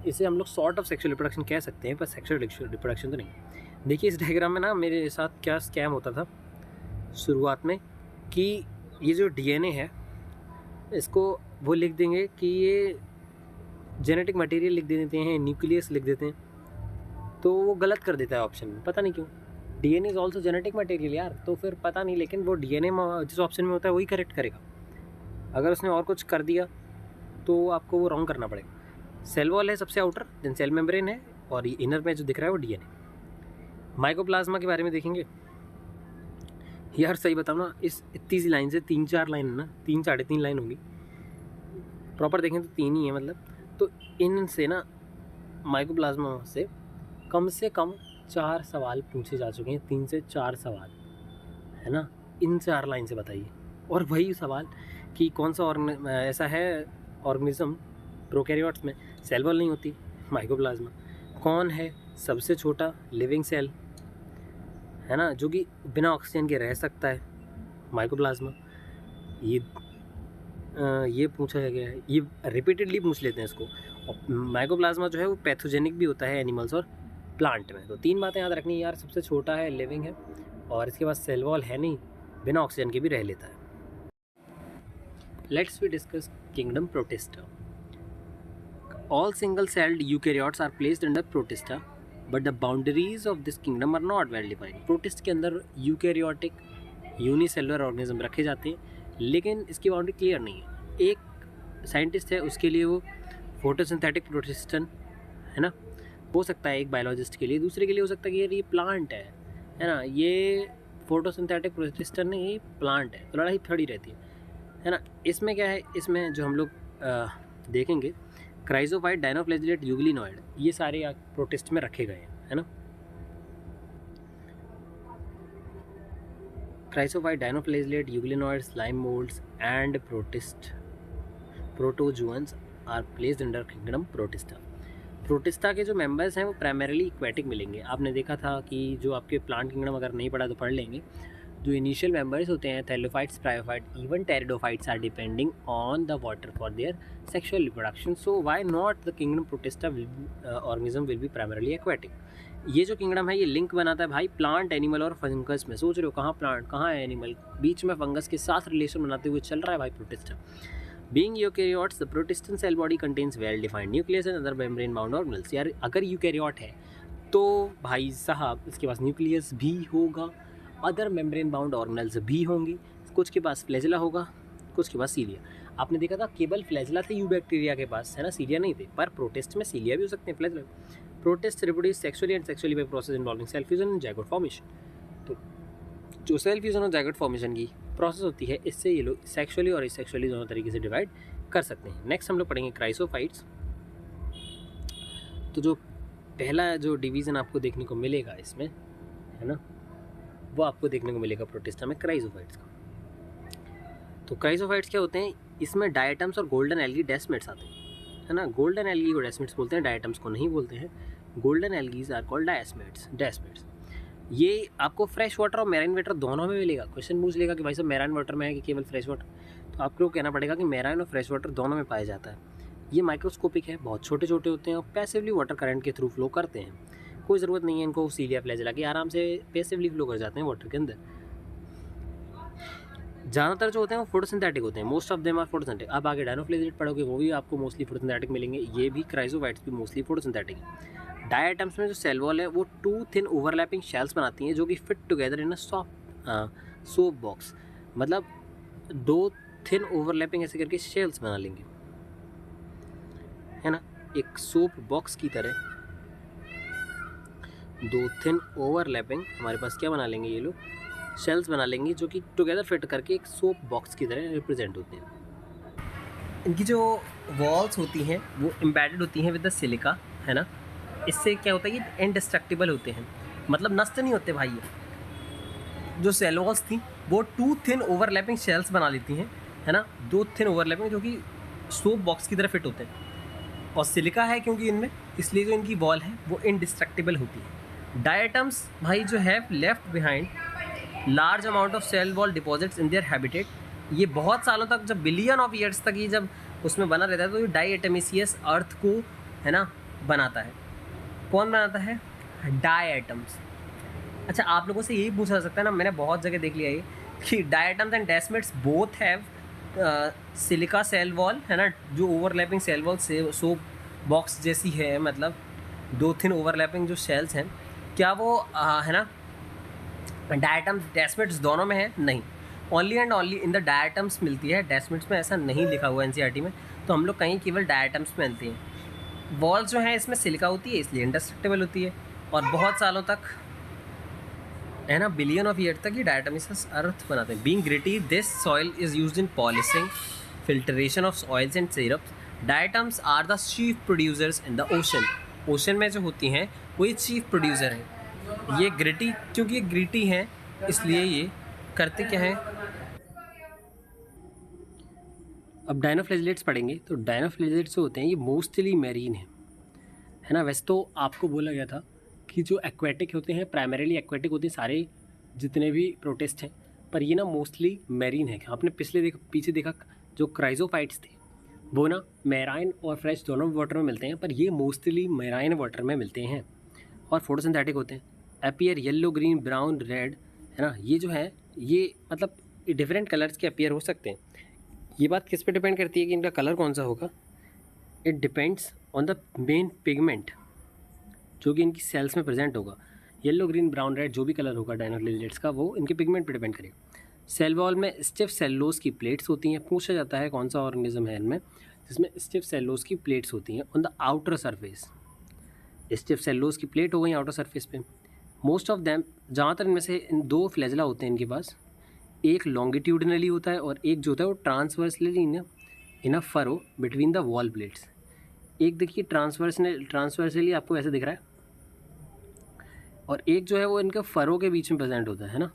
इसे हम लोग सॉर्ट ऑफ सेक्शुअल रिप्रोडक्शन कह सकते हैं, पर सेक्शुअल रिप्रोडक्शन तो नहीं। देखिए इस डायग्राम में ना मेरे साथ क्या स्कैम होता था शुरुआत में, कि ये जो डीएनए है इसको वो लिख देंगे कि ये जेनेटिक मटेरियल लिख देते हैं, न्यूक्लियस लिख देते हैं, तो वो गलत कर देता है ऑप्शन में, पता नहीं क्यों। DNA is also genetic material यार, तो फिर पता नहीं, लेकिन वो डीएनए जिस ऑप्शन में होता है वही करेक्ट करेगा। अगर उसने और कुछ कर दिया तो आपको वो रॉन्ग करना पड़ेगा। सेल वॉल है सबसे आउटर, देन सेल मेम्ब्रेन है, और ये इनर में जो दिख रहा है वो डीएनए। माइकोप्लाज्मा के बारे में देखेंगे। यार सही बताऊँ ना, इस इतनी सी लाइन से 3-4 लाइन है ना, 3-3.5 लाइन होगी, प्रॉपर देखें तो 3 ही है मतलब। तो इनसे ना माइकोप्लाज्मा से कम 4 सवाल पूछे जा चुके हैं, 3 से 4 सवाल, है ना, इन 4 लाइन से बताइए। और वही सवाल कि कौन सा ऐसा है ऑर्गेनिज्म प्रोकैरियोट्स में सेल वॉल नहीं होती, माइकोप्लाज्मा। कौन है सबसे छोटा लिविंग सेल, है ना, जो कि बिना ऑक्सीजन के रह सकता है, माइकोप्लाज्मा। ये पूछा गया है, ये रिपीटेडली पूछ लेते हैं इसको। और माइकोप्लाज्मा जो है वो पैथोजेनिक भी होता है एनिमल्स और प्लांट में। तो 3 बातें याद रखनी यार, सबसे छोटा है, लिविंग है, और इसके पास सेल वॉल है नहीं, बिना ऑक्सीजन के भी रह लेता है। Let's we discuss kingdom Protista. All single-celled eukaryotes are placed under Protista, but the boundaries of this kingdom are not well defined. Protist के अंदर यूकैरियोटिक यूनिसेलुलर ऑर्गेनिज्म रखे जाते हैं, लेकिन इसकी बाउंड्री क्लियर नहीं है। एक साइंटिस्ट है, उसके लिए वो फोटोसिंथेटिक प्रोटिस्टन है ना, हो सकता है एक बायोलॉजिस्ट के लिए, दूसरे के लिए हो सकता है कि यार ये प्लांट है ना, ये फोटोसिंथेटिक प्रोटिस्टन नहीं, ये प्लांट है, तो लड़ाई खड़ी रहती है ना। इसमें क्या है, इसमें जो हम लोग देखेंगे क्राइजोफाइट, डायनोफ्लैजिलेट, यूग्लिनॉइड, ये सारे प्रोटिस्ट में रखे गए हैं, है ना। Chrysophyte, dinoflagellate, euglenoid, slime moulds and protozoans are placed under kingdom Protista. Protista के जो मेंबर्स हैं वो प्राइमरीली एक्वेटिक मिलेंगे। आपने देखा था कि जो आपके प्लांट किंगडम अगर नहीं पढ़ा तो पढ़ लेंगे, जो इनिशियल मेंबर्स होते हैं thallophytes, bryophyte, even pteridophytes are depending on the water for their sexual reproduction, so why not the kingdom Protista organism will be primarily aquatic. ये जो किंगडम है ये लिंक बनाता है भाई प्लांट, एनिमल और फंगस में। सोच रहे हो कहाँ प्लांट कहाँ है एनिमल, बीच में फंगस के साथ रिलेशन बनाते हुए चल रहा है भाई protista. Being eukaryotes, the protista cell body contains well-defined nucleus and other membrane-bound organelles। यार अगर यूकैरियोट है तो भाई साहब इसके पास न्यूक्लियस भी होगा, अदर मेम्ब्रेन बाउंड ऑर्गेनेल्स भी होंगी, कुछ के पास फ्लैजिला होगा, कुछ के पास सीलिया। आपने देखा था केवल फ्लैजिला थे यूबैक्टीरिया के पास, है ना, सीलिया नहीं थे, पर प्रोटिस्ट में सीलिया भी हो सकते हैं, flagella. Protist reproduce sexually and sexually by process involving cell fusion and zygote formation. तो जो सेल फ्यूजन और जाइगोट फॉर्मेशन की प्रोसेस होती है, इससे ये लोग सेक्सुअली और एसेक्सुअली दोनों तरीके से डिवाइड कर सकते हैं। नेक्स्ट हम लोग पढ़ेंगे क्राइसोफाइट्स। तो जो पहला जो डिवीज़न आपको देखने को मिलेगा इसमें, है ना, वो आपको देखने को मिलेगा प्रोटिस्टा में क्राइसोफाइट्स का। तो क्राइसोफाइट्स क्या होते हैं, इसमें डायटम्स और गोल्डन एल्गी डेस्मेट्स आते हैं, है ना। गोल्डन एल्गी को डेस्मेट्स बोलते हैं, डायटम्स को नहीं बोलते हैं। Golden algaes are called desmids. ये आपको फ्रेश वाटर और मैराइन वाटर दोनों में मिलेगा। क्वेश्चन पूछ लेगा कि भाई साहब मैराइन वाटर में है कि केवल फ्रेश वाटर, तो आपको कहना पड़ेगा कि मैराइन और फ्रेश वाटर दोनों में पाया जाता है। ये माइक्रोस्कोपिक है, बहुत छोटे छोटे होते हैं और पैसिवली वाटर करंट के थ्रू फ्लो करते हैं। कोई ज़रूरत नहीं है इनको सीलिया फ्लैजेला की, आराम से पैसिवली फ्लो कर जाते हैं वाटर के अंदर। ज़्यादातर जो होते हैं वो फोटोसिंथेटिक होते हैं, most of them are photosynthetic. अब आगे डायनोफ्लेजेलेट पढ़ोगे वो भी आपको मोस्टली फोटोसिंथेटिक मिलेंगे, ये भी क्राइजोफाइट्स भी मोस्टली फोटोसिंथेटिक है। डायटम्स में जो सेल वॉल है वो 2 थिन ओवरलैपिंग शेल्स बनाती हैं जो कि fit together in a soap box, मतलब 2 थिन ओवरलैपिंग ऐसे करके शेल्स बना लेंगे, है ना, एक सोप बॉक्स की तरह 2 थिन ओवरलैपिंग हमारे पास क्या बना लेंगे, ये लोग शेल्स बना लेंगे जो कि टुगेदर फिट करके एक सोप बॉक्स की तरह रिप्रेजेंट होते हैं। इनकी जो वॉल्स होती हैं वो एम्बेडेड होती हैं विद द सिलिका, है ना। इससे क्या होता है कि इनडिस्ट्रक्टिबल होते हैं, मतलब नष्ट नहीं होते भाई। जो सेल वॉल्स थी वो 2 थिन ओवरलैपिंग शेल्स बना लेती हैं, है ना, 2 थिन ओवरलैपिंग जो कि सोप बॉक्स की तरह फिट होते हैं। और सिलिका है क्योंकि इनमें, इसलिए जो इनकी वॉल है वो इनडिस्ट्रक्टिबल होती है। डायटम्स भाई जो है left behind large amount of cell wall deposits in their habitat. ये बहुत सालों तक, जब बिलियन ऑफ ईयर्स तक ये जब उसमें बना रहता है तो ये डाईएटमेसियस अर्थ को, है ना, बनाता है। कौन बनाता है? डायटम्स। अच्छा, आप लोगों से यही पूछा जा सकता है ना, मैंने बहुत जगह देख लिया ये कि diatoms and desmids both have silica cell wall, है ना, जो ओवरलैपिंग सेल वॉल से सोप बॉक्स जैसी है, मतलब 2 थिन ओवरलैपिंग जो शेल्स हैं, क्या वो है ना डायटम्स डेस्मिड्स दोनों में है? नहीं, only and only in the diatoms मिलती है। डेस्मिड्स में ऐसा नहीं लिखा हुआ एनसीईआरटी में, तो हम लोग कहीं केवल डायटम्स में मिलती हैं। वॉल्स जो है इसमें सिलिका होती है इसलिए इंडेस्ट्रक्टिबल होती है, और बहुत सालों तक, है ना, बिलियन ऑफ ईयर तक ये डायटमिस अर्थ बनाते हैं। Being gritty this soil is used in polishing, filtration of oils and syrups. Diatoms are the chief producers in the ocean. Ocean में जो होती हैं वो ये चीफ प्रोड्यूसर हैं। ये ग्रिटी, क्योंकि ये ग्रिटी हैं इसलिए ये करते क्या हैं। अब डायनोफ्लेजेलेट्स पढ़ेंगे, तो डायनोफ्लेजेलेट्स जो होते हैं ये मोस्टली मैरीन है ना। वैसे तो आपको बोला गया था कि जो एक्वेटिक होते हैं, प्राइमरीली एक्वेटिक होते हैं सारे जितने भी प्रोटिस्ट हैं, पर ये ना मोस्टली मैरीन है। आपने पीछे देखा जो क्राइजोफाइट्स थे वो ना मैराइन और फ्रेश दोनों वाटर में मिलते हैं, पर ये मोस्टली मैराइन वाटर में मिलते हैं और फोटोसिंथेटिक होते हैं। Appear yellow, green, brown, red, है ना। ये जो है ये मतलब डिफरेंट कलर्स के अपीयर हो सकते हैं। ये बात किस पे डिपेंड करती है कि इनका कलर कौन सा होगा? It depends on the main pigment जो कि इनकी सेल्स में प्रेजेंट होगा। येलो, ग्रीन, ब्राउन, रेड जो भी कलर होगा डायनोफ्लेजेलेट्स का, वो इनके पिगमेंट पे डिपेंड करेगा। सेल वॉल में स्टिफ सेलुलोज की प्लेट्स होती हैं। पूछा जाता है कौन सा ऑर्गेनिज्म है इनमें जिसमें स्टिफ सेलुलोज की प्लेट्स होती हैं on the outer surface. Stiff cellulose की प्लेट हो गई आउटर सरफेस पे। मोस्ट ऑफ दैम, ज़्यादातर इनमें से 2 फ्लैजेला होते हैं इनके पास, एक लॉन्गिट्यूडनली होता है और एक जो होता है वो transversely in a furrow between the wall plates. एक देखिए ट्रांसवर्सली आपको ऐसे दिख रहा है, और एक जो है वो इनके फरो के बीच में प्रेजेंट होता है ना।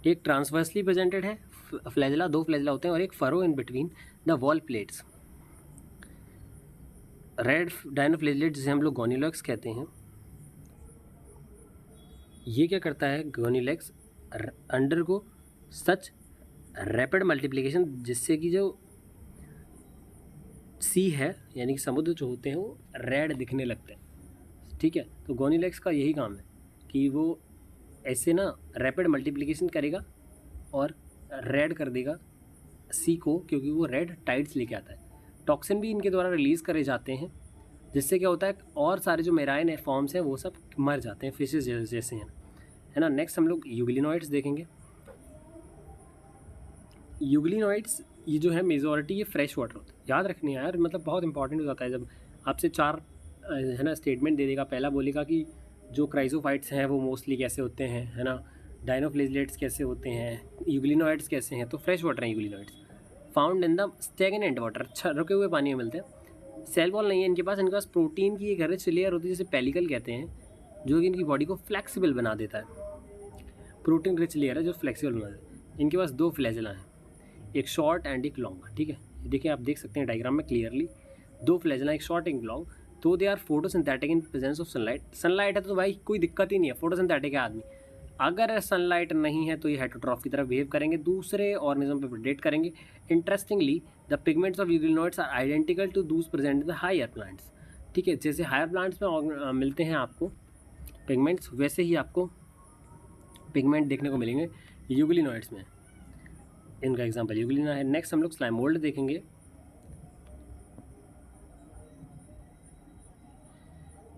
एक ट्रांसवर्सली प्रेजेंटेड है फ्लैजेला, 2 फ्लैजेला होते हैं और एक furrow in between the wall plates. Red dinoflagellate जिसे हम लोग गोनिलॉक्स कहते हैं, ये क्या करता है? गोनिलॉक्स अंडरगो सच रैपिड मल्टीप्लिकेशन जिससे कि जो सी है यानी कि समुद्र जो होते हैं वो रेड दिखने लगते हैं। ठीक है, तो गोनिलॉक्स का यही काम है कि वो ऐसे ना रैपिड मल्टीप्लिकेशन करेगा और रेड कर देगा सी को, क्योंकि वो रेड टाइड्स लेके आता है। टॉक्सिन भी इनके द्वारा रिलीज़ करे जाते हैं जिससे क्या होता है और सारे जो मेराइन फॉर्म्स हैं वो सब मर जाते हैं, फिशेस जैसे हैं, है ना। नेक्स्ट हम लोग यूग्लिनॉइड्स देखेंगे। यूग्लिनॉइड्स ये जो है मेजॉरिटी ये फ्रेश वाटर होता है। याद रखनी है यार, मतलब बहुत इंपॉर्टेंट हो जाता है जब आपसे 4 है ना स्टेटमेंट दे देगा। पहला बोलेगा कि जो क्राइजोफाइट्स हैं वो मोस्टली कैसे होते हैं, है ना, डायनोफ्लेजेलेट्स कैसे होते हैं, यूग्लिनॉइड्स कैसे हैं, तो फ्रेश वाटर हैं euglenoids. Found in the stagnant water, अच्छा रुके हुए पानी में मिलते हैं। सेल वॉल नहीं है इनके पास प्रोटीन की एक रिच लेयर होती है जिसे पेलिकल कहते हैं, जो कि इनकी बॉडी को फ्लेक्सिबल बना देता है। प्रोटीन रिच लेयर है जो फ्लेक्सिबल बना देता है। इनके पास 2 फ्लैजेला हैं, एक शॉर्ट एंड एक लॉन्ग। ठीक है, देखिए आप देख सकते हैं डायग्राम में क्लियरली 2 फ्लैजेला, एक शॉर्ट एक लॉन्ग। तो they are photosynthetic in presence of sunlight. Sunlight है तो भाई कोई दिक्कत ही नहीं है, फोटोसिंथेटिक है आदमी। अगर सनलाइट नहीं है तो ये हेटरोट्रॉफ की तरफ बिहेव करेंगे, दूसरे ऑर्गेनिज्म पे प्रेडेट करेंगे। Interestingly the pigments of euglenoids are identical to those present in the higher plants. ठीक है, जैसे हायर प्लांट्स में मिलते हैं आपको पिगमेंट्स, वैसे ही आपको पिगमेंट देखने को मिलेंगे यूग्लिनोइड्स में। इनका एग्जांपल यूग्लिना है। नेक्स्ट हम लोग स्लाइम मोल्ड देखेंगे।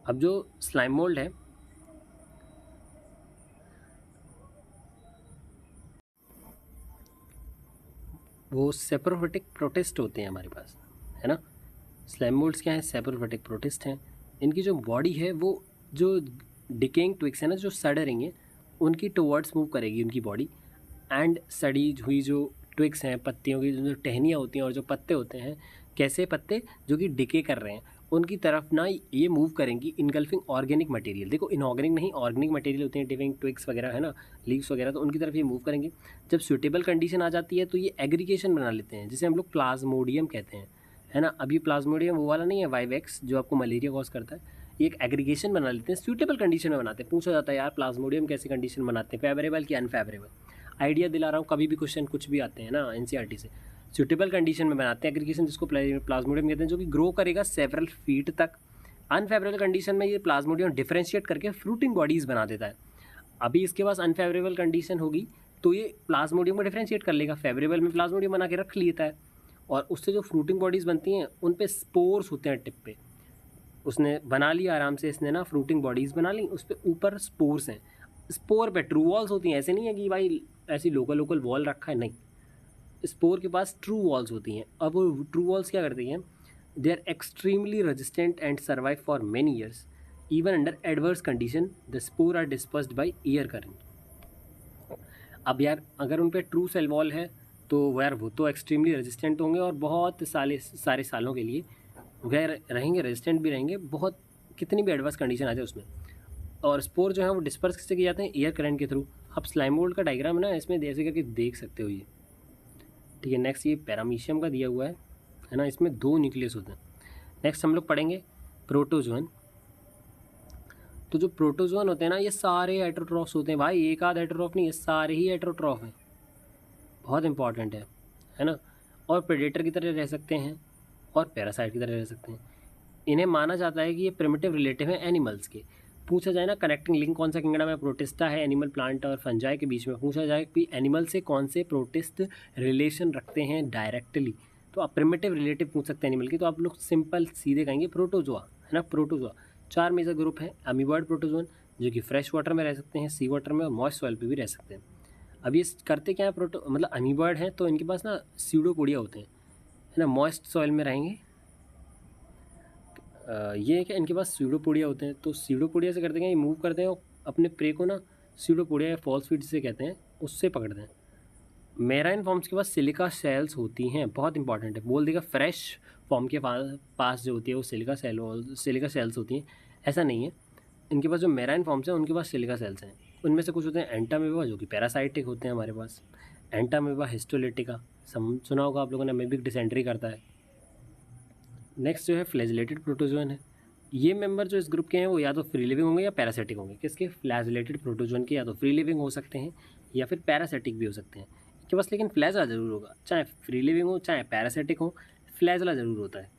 अब जो स्लाइम मोल्ड है वो सेप्रोफिटिक प्रोटिस्ट होते हैं हमारे पास, है ना। स्लाइम मोल्ड्स क्या हैं? सेप्रोफिटिक प्रोटिस्ट हैं। इनकी जो बॉडी है वो जो डिकेइंग ट्विक्स है ना, जो सड़ रही हैं, उनकी टुवर्ड्स मूव करेगी उनकी बॉडी। एंड सड़ी हुई जो ट्विक्स हैं, पत्तियों की जो टहनियाँ होती हैं और जो पत्ते होते हैं, कैसे पत्ते जो कि डिके कर रहे हैं, उनकी तरफ ना ये मूव करेंगी इनगल्फिंग ऑर्गेनिक मटेरियल। देखो इनऑर्गेनिक नहीं, ऑर्गेनिक मटेरियल होते हैं, डिविंग ट्विक्स वगैरह, है ना, लीव्स वगैरह, तो उनकी तरफ ये मूव करेंगे। जब सूटेबल कंडीशन आ जाती है तो ये एग्रीगेशन बना लेते हैं, जिसे हम लोग प्लाज्मोडियम कहते हैं, है ना। अब ये प्लाज्मोडियम वो वाला नहीं है वाइवेक्स जो आपको मलेरिया कॉज करता है। ये एक एग्रीगेशन बना लेते हैं, सूटेबल कंडीशन में बनाते हैं। पूछा जाता है यार प्लाज्मोडियम कैसी कंडीशन बनाते हैं, फेवरेबल कि अनफेवरेबल। आइडिया दिला रहा हूँ, कभी भी क्वेश्चन कुछ भी आते हैं ना एनसीईआरटी से। सूटेबल कंडीशन में बनाते हैं एग्रीगेशन, जिसको प्लाज्मोडियम कहते हैं, जो कि ग्रो करेगा सेवरल फीट तक। अनफेवरेबल कंडीशन में ये प्लाज्मोडियम डिफरेंशिएट करके फ्रूटिंग बॉडीज़ बना देता है। अभी इसके पास अनफेवरेबल कंडीशन होगी तो ये प्लाज्मोडियम को डिफरेंशिएट कर लेगा, फेवरेबल में प्लाज्मोडियम बना के रख लेता है, और उससे जो फ्रूटिंग बॉडीज़ बनती हैं उन पे स्पोर्स होते हैं टिप पे। उसने बना लिया आराम से, इसने ना फ्रूटिंग बॉडीज़ बना ली, उस पर ऊपर स्पोर्स हैं। स्पोर पे ट्रू वॉल्स होती हैं, ऐसे नहीं है कि भाई ऐसी लोकल लोकल वॉल रखा है, नहीं, स्पोर के पास ट्रू वॉल्स होती हैं। अब वो ट्रू वॉल्स क्या करती हैं? They are extremely resistant and survive for many years even under adverse condition. The spore are dispersed by air current. अब यार अगर उन पर ट्रू सेल वॉल है तो यार वो तो एक्सट्रीमली रेजिस्टेंट होंगे और बहुत सारे सालों के लिए वह रहेंगे, रेजिस्टेंट भी रहेंगे बहुत, कितनी भी एडवर्स कंडीशन आ जाए उसमें। और स्पोर जो है वो डिस्पर्स किससे किए जाते हैं? एयर करंट के थ्रू। आप स्लाइम मोल्ड का डायग्राम है ना, इसमें ऐसे करके देख सकते हो ये। ठीक है, नेक्स्ट ये पैरामीशियम का दिया हुआ है ना, इसमें 2 न्यूक्लियस होते हैं। नेक्स्ट हम लोग पढ़ेंगे प्रोटोजोन। तो जो प्रोटोजोन होते हैं ना, ये सारे हेटेरोट्रॉफ्स होते हैं भाई, एक आध हेटेरोट्रॉफ नहीं, ये सारे ही हेटेरोट्रॉफ हैं, बहुत इंपॉर्टेंट है ना। और प्रेडेटर की तरह रह सकते हैं और पैरासाइट की तरह रह सकते हैं। इन्हें माना जाता है कि ये प्रिमिटिव रिलेटिव हैं एनिमल्स के। पूछा जाए ना कनेक्टिंग लिंक कौन सा किंगडम है, प्रोटिस्टा है, एनिमल प्लांट और फंजाई के बीच में। पूछा जाए कि एनिमल से कौन से प्रोटिस्ट रिलेशन रखते हैं डायरेक्टली, तो आप प्रिमिटिव रिलेटिव पूछ सकते हैं एनिमल की, तो आप लोग सिंपल सीधे कहेंगे प्रोटोजोआ, है ना। प्रोटोजोआ 4 मेजर ग्रुप हैं। अमीबॉयड प्रोटोजोन जो कि फ्रेश वाटर में रह सकते हैं, सी वाटर में और मॉइस्ट सॉइल पे भी रह सकते हैं। अब ये करते क्या है, मतलब अमीबॉयड हैं तो इनके पास ना सीडोपोडिया होते हैं, है ना, मॉइस्ट सॉइल में रहेंगे। ये है कि इनके पास सीडोपोडिया होते हैं, तो सीडोपोडिया से करते हैं ये मूव करते हैं और अपने प्रे को ना सीडोपोडिया या फॉल्स फीड से कहते हैं, उससे पकड़ते हैं। मेराइन फॉर्म्स के पास सिलिका सेल्स होती हैं, बहुत इंपॉर्टेंट है, बोल देगा फ्रेश फॉर्म के पास जो होती है वो सिलिका सेल्स होती हैं, ऐसा नहीं है। इनके पास जो मेराइन फॉर्म्स हैं उनके पास सिलिका सेल्स हैं। उनमें से कुछ होते हैं एंटामेबा जो कि पैरासाइटिक होते हैं हमारे पास, एंटामेबा हिस्टोलिटिका सुना होगा आप लोगों ने, अमेबिक डिसेंट्री करता है। नेक्स्ट जो है फ्लैजिलेटेड प्रोटोजोन है। ये मेंबर जो इस ग्रुप के हैं वो या तो फ्री लिविंग होंगे या पैरासिटिक होंगे। किसके? फ्लैजिलेटेड प्रोटोजोन के या तो फ्री लिविंग हो सकते हैं या फिर पैरासिटिक भी हो सकते हैं। इनके पास लेकिन फ्लैजला जरूर होगा, चाहे फ्री लिविंग हो चाहे पैरासिटिक हो, फ्लैजला जरूर होता है।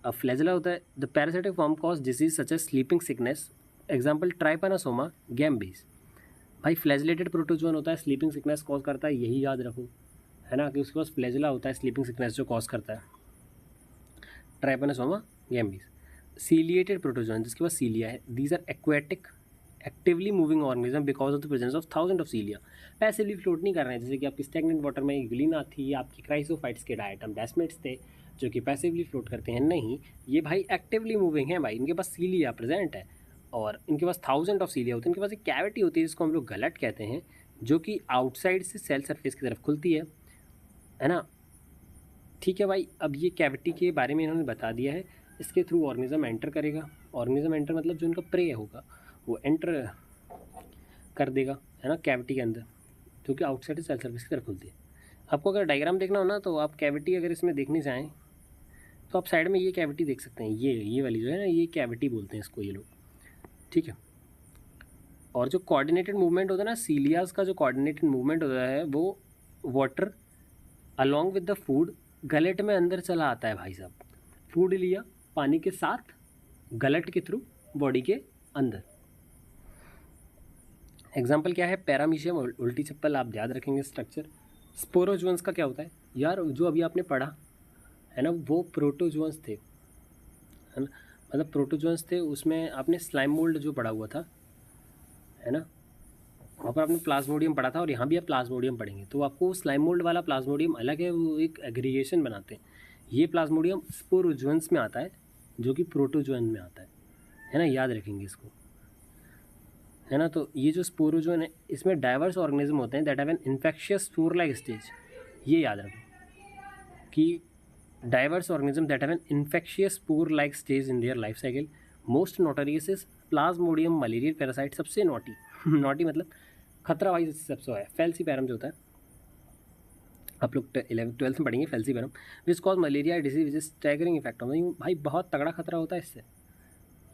अब फ्लैजला होता है the parasitic form cause disease such as sleeping sickness, example Trypanosoma gambiense. भाई फ्लैजिलेटेड प्रोटोजोन होता है, स्लीपिंग सिकनेस कॉज करता है, यही याद रखो, है ना, कि उसके पास फ्लैजला होता है स्लीपिंग सिकनेस जो कॉज करता है, ट्राइपानासोमा गैम्बीज। सीलिएटेड प्रोटोजोन जिसके पास सीलिया है, these are aquatic actively moving organism because of the presence of thousand of cilia. Passively float नहीं कर रहे हैं, जैसे कि आपकी स्टैग्नेंट वाटर में यूग्लिना थी, आपकी क्राइसोफाइट्स के डायटम डेस्मेट्स थे जो कि पैसिवली फ्लोट करते हैं, नहीं, ये भाई एक्टिवली मूविंग है भाई, इनके पास सीलिया प्रेजेंट है और इनके पास थाउजेंड ऑफ सीलिया होते हैं। इनके पास एक कैविटी होती है जिसको हम लोग गलट कहते हैं, जो कि आउटसाइड से सेल सरफेस की तरफ खुलती है ना। ठीक है भाई, अब ये कैविटी के बारे में इन्होंने बता दिया है, इसके थ्रू ऑर्गेनिज्म एंटर करेगा। ऑर्गेनिज्म एंटर मतलब जो इनका प्रे होगा वो एंटर कर देगा, है ना, कैविटी के अंदर, जो कि आउटसाइड सेल सर्विस की तरफ खुलती है। आपको अगर डायग्राम देखना हो ना तो आप कैविटी अगर इसमें देखने जाएँ तो आप साइड में ये कैविटी देख सकते हैं, ये वाली जो है ना, ये कैविटी बोलते हैं इसको ये लोग, ठीक है। और जो कोऑर्डिनेटेड मूवमेंट होता है ना, सीलियास का जो कोऑर्डिनेटेड मूवमेंट होता है वो water along with the food gullet में अंदर चला आता है भाई साहब। फूड लिया पानी के साथ गलट के थ्रू बॉडी के अंदर। एग्जाम्पल क्या है, पैरामीशियम उल्टी चप्पल, आप याद रखेंगे स्ट्रक्चर। स्पोरोजुअन्स का क्या होता है यार, जो अभी आपने पढ़ा है ना, वो प्रोटोजुअन्स थे, है ना, मतलब प्रोटोजुअन्स थे। उसमें आपने स्लाइम मोल्ड जो पढ़ा हुआ था, है ना, वहाँ पर आपने प्लाज्मोडियम पढ़ा था और यहाँ भी आप प्लाज्मोडियम पढ़ेंगे। तो आपको स्लाइम मोल्ड वाला प्लाज्मोडियम अलग है, वो एक एग्रीगेशन बनाते हैं। ये प्लाज्मोडियम स्पोरोजुअन्स में आता है, जो कि प्रोटोजुअन में आता है ना, याद रखेंगे इसको, है ना। तो ये जो स्पोरोजुअन है, इसमें डाइवर्स ऑर्गेनिज्म होते हैं that have an infectious spore like stage. ये याद रखें कि diverse organism that have an infectious spore like stage in their life cycle. Most notorious is Plasmodium malarial parasite, सबसे नॉटी नॉटी मतलब खतरा वाइज सबसे है फेल्सीपैरम जो होता है, आप लोग 11th-12th में पढ़ेंगे falciparum, which cause malaria disease which is staggering effect होता है भाई, बहुत तगड़ा खतरा होता है इससे।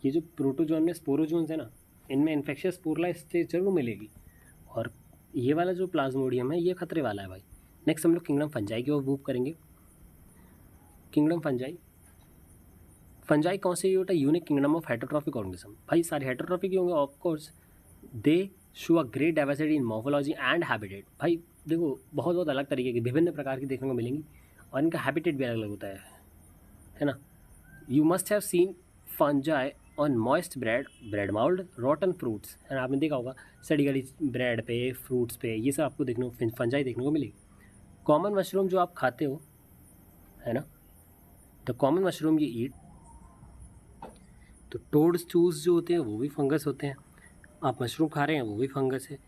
ये जो प्रोटोजोन में स्पोरोजोन्स है ना, इनमें इन्फेक्शियस स्पोरला स्टेज जरूर मिलेगी, और ये वाला जो प्लाज्मोडियम है ये खतरे वाला है भाई। नेक्स्ट हम लोग किंगडम फंजाई की ओर मूव करेंगे। किंगडम फंजाई, फंजाई कौन से होता है, unique kingdom of heterotrophic organism. भाई सारे हेटरोट्रॉफिक ही होंगे of course, they show a great diversity in morphology and habitat. भाई देखो बहुत अलग तरीके की विभिन्न प्रकार की देखने को मिलेंगी, और इनका हैबिटेट भी अलग अलग होता है ना। You must have seen fungi on moist bread, bread mould, रॉटन fruits, है ना, आपने देखा होगा सड़ी गली ब्रेड पे, फ्रूट्स पे, ये सब आपको देखने फंजाई देखने को मिलेगी। कॉमन मशरूम जो आप खाते हो, है ना, द कॉमन मशरूम ये ईट। तो टोड चूज जो होते हैं वो भी फंगस होते हैं, आप मशरूम खा रहे हैं वो भी फंगस है।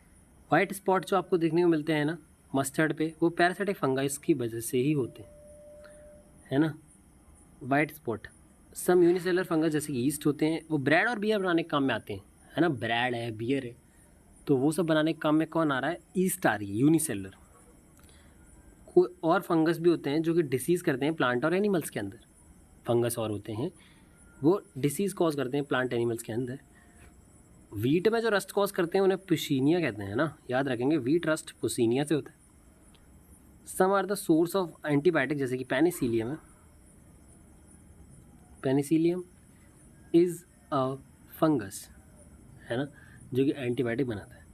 वाइट स्पॉट जो आपको देखने को मिलते हैं ना मस्टर्ड पे, वो पैरासिटिक फंगस की वजह से ही होते हैं, है ना, वाइट स्पॉट। सम यूनिसेलर फंगस जैसे कि ईस्ट होते हैं, वो ब्रेड और बियर बनाने के काम में आते हैं, है ना, ब्रेड है बियर है, तो वो सब बनाने के काम में कौन आ रहा है, ईस्ट आ रही है, यूनिसेलर। कोई और फंगस भी होते हैं जो कि डिसीज़ करते हैं प्लांट और एनिमल्स के अंदर, फंगस और होते हैं वो डिसीज़ कॉज करते हैं प्लांट एनिमल्स के अंदर। वीट में जो रस्ट कॉज करते हैं उन्हें पुशीनिया कहते हैं ना, याद रखेंगे, वीट रस्ट पुशीनिया से होता है। Some are the source of antibiotic जैसे कि पेनिसिलियम है, पेनिसिलियम इज़ अ फंगस, है ना, जो कि एंटीबायोटिक बनाता है।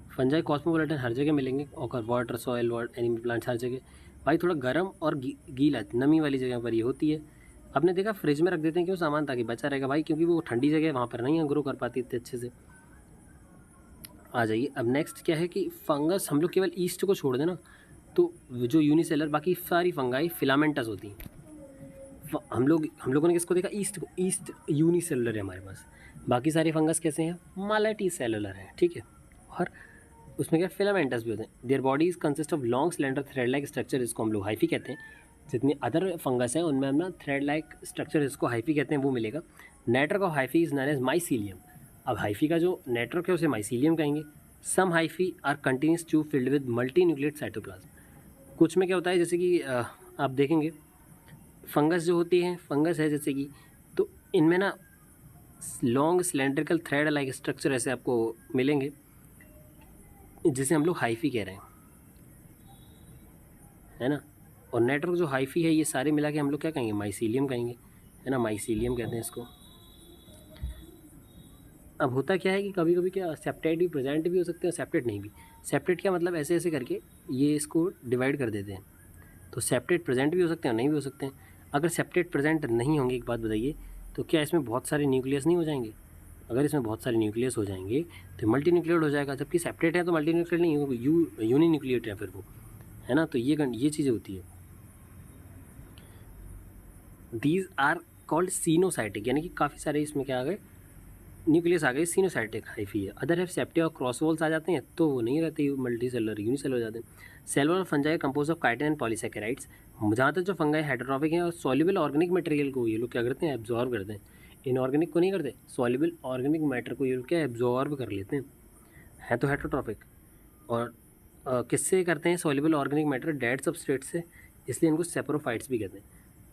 फंजाई कॉस्मोपोलिटन हर जगह मिलेंगे, और वाटर सॉइल एनिमल प्लांट्स हर जगह। भाई थोड़ा गर्म और गीला नमी वाली जगह पर ये होती है। आपने देखा फ्रिज में रख देते हैं क्यों सामान, ताकि बचा रहेगा भाई, क्योंकि वो ठंडी जगह वहाँ पर नहीं ग्रो कर पाती इतने अच्छे से। आ जाइए अब नेक्स्ट क्या है कि फंगस हम लोग केवल ईस्ट को छोड़ देना तो जो यूनिसेलर, बाकी सारी फंगाई फिलामेंटस होती हैं। हम लोगों ने किसको देखा, ईस्ट को, ईस्ट यूनिसेलुलर है हमारे पास। बाकी सारे फंगस कैसे हैं, मल्टी सेलुलर है, ठीक है, और उसमें क्या फिलामेंटस भी होते हैं। Their bodies consist of long slender thread like structure, इसको हम लोग हाइफी कहते हैं। जितने अदर फंगस हैं उनमें हम ना थ्रेड लाइक स्ट्रक्चर, इसको हाइफी कहते हैं, वो मिलेगा। Network of hyphae is known as mycelium. अब हाइफी का जो नेटवर्क है उसे माइसीलियम कहेंगे। Some hyphae are continuous tube filled with multinucleate cytoplasm. कुछ में क्या होता है, जैसे कि आप देखेंगे फंगस जो होती है, फंगस है जैसे कि, तो इनमें ना long cylindrical thread like structure ऐसे आपको मिलेंगे, जिसे हम लोग हाइफी कह रहे हैं, है ना। और नेटवर्क जो हाइफी है ये सारे मिला के हम लोग क्या कहेंगे, माइसीलियम कहेंगे, है ना, माइसीलियम कहते हैं इसको। अब होता क्या है कि कभी कभी क्या सेप्टेट भी प्रेजेंट भी हो सकते हैं, सेप्टेट नहीं भी। सेप्टेट क्या मतलब, ऐसे ऐसे करके ये इसको डिवाइड कर देते हैं, तो सेप्टेट प्रेजेंट भी हो सकते हैं और नहीं भी हो सकते हैं। अगर सेप्टेट प्रेजेंट नहीं होंगे, एक बात बताइए, तो क्या इसमें बहुत सारे न्यूक्लियस नहीं हो जाएंगे? अगर इसमें बहुत सारे न्यूक्लियस हो जाएंगे तो मल्टी न्यूक्लियेट हो जाएगा, जबकि सेप्टेट है तो मल्टी न्यूक्लियेट नहीं होगा, यूनि न्यूक्लियेट है फिर वो, है ना। तो ये चीज़ें होती है। दीज आर कॉल्ड सीनोसाइटिक, यानी कि काफ़ी सारे इसमें क्या आ गए, न्यूक्लियस आ गए, सीनोसाइटिक हाइफी है। अदर है सेप्टे और क्रॉस वॉल्स आ जाते हैं तो वो नहीं रहते, मल्टी सेलर यूनिसेलर हो जाते हैं। Cellular fungi compose of chitin and polysaccharides. जहाँ तक जो फंगाई हाइड्रोट्रॉफिक हैं और सॉल्युबल ऑर्गेनिक मटेरियल को ये लोग क्या करते हैं, एब्जॉर्ब करते हैं। इनऑर्गेनिक को नहीं करते, सॉल्युबल ऑर्गेनिक मैटर को ये लोग क्या एब्जॉर्ब कर लेते हैं तो हेटरोट्रॉफिक। और किससे करते हैं soluble organic matter, dead substrate से, इसलिए इनको सेप्रोफाइट्स भी कहते हैं।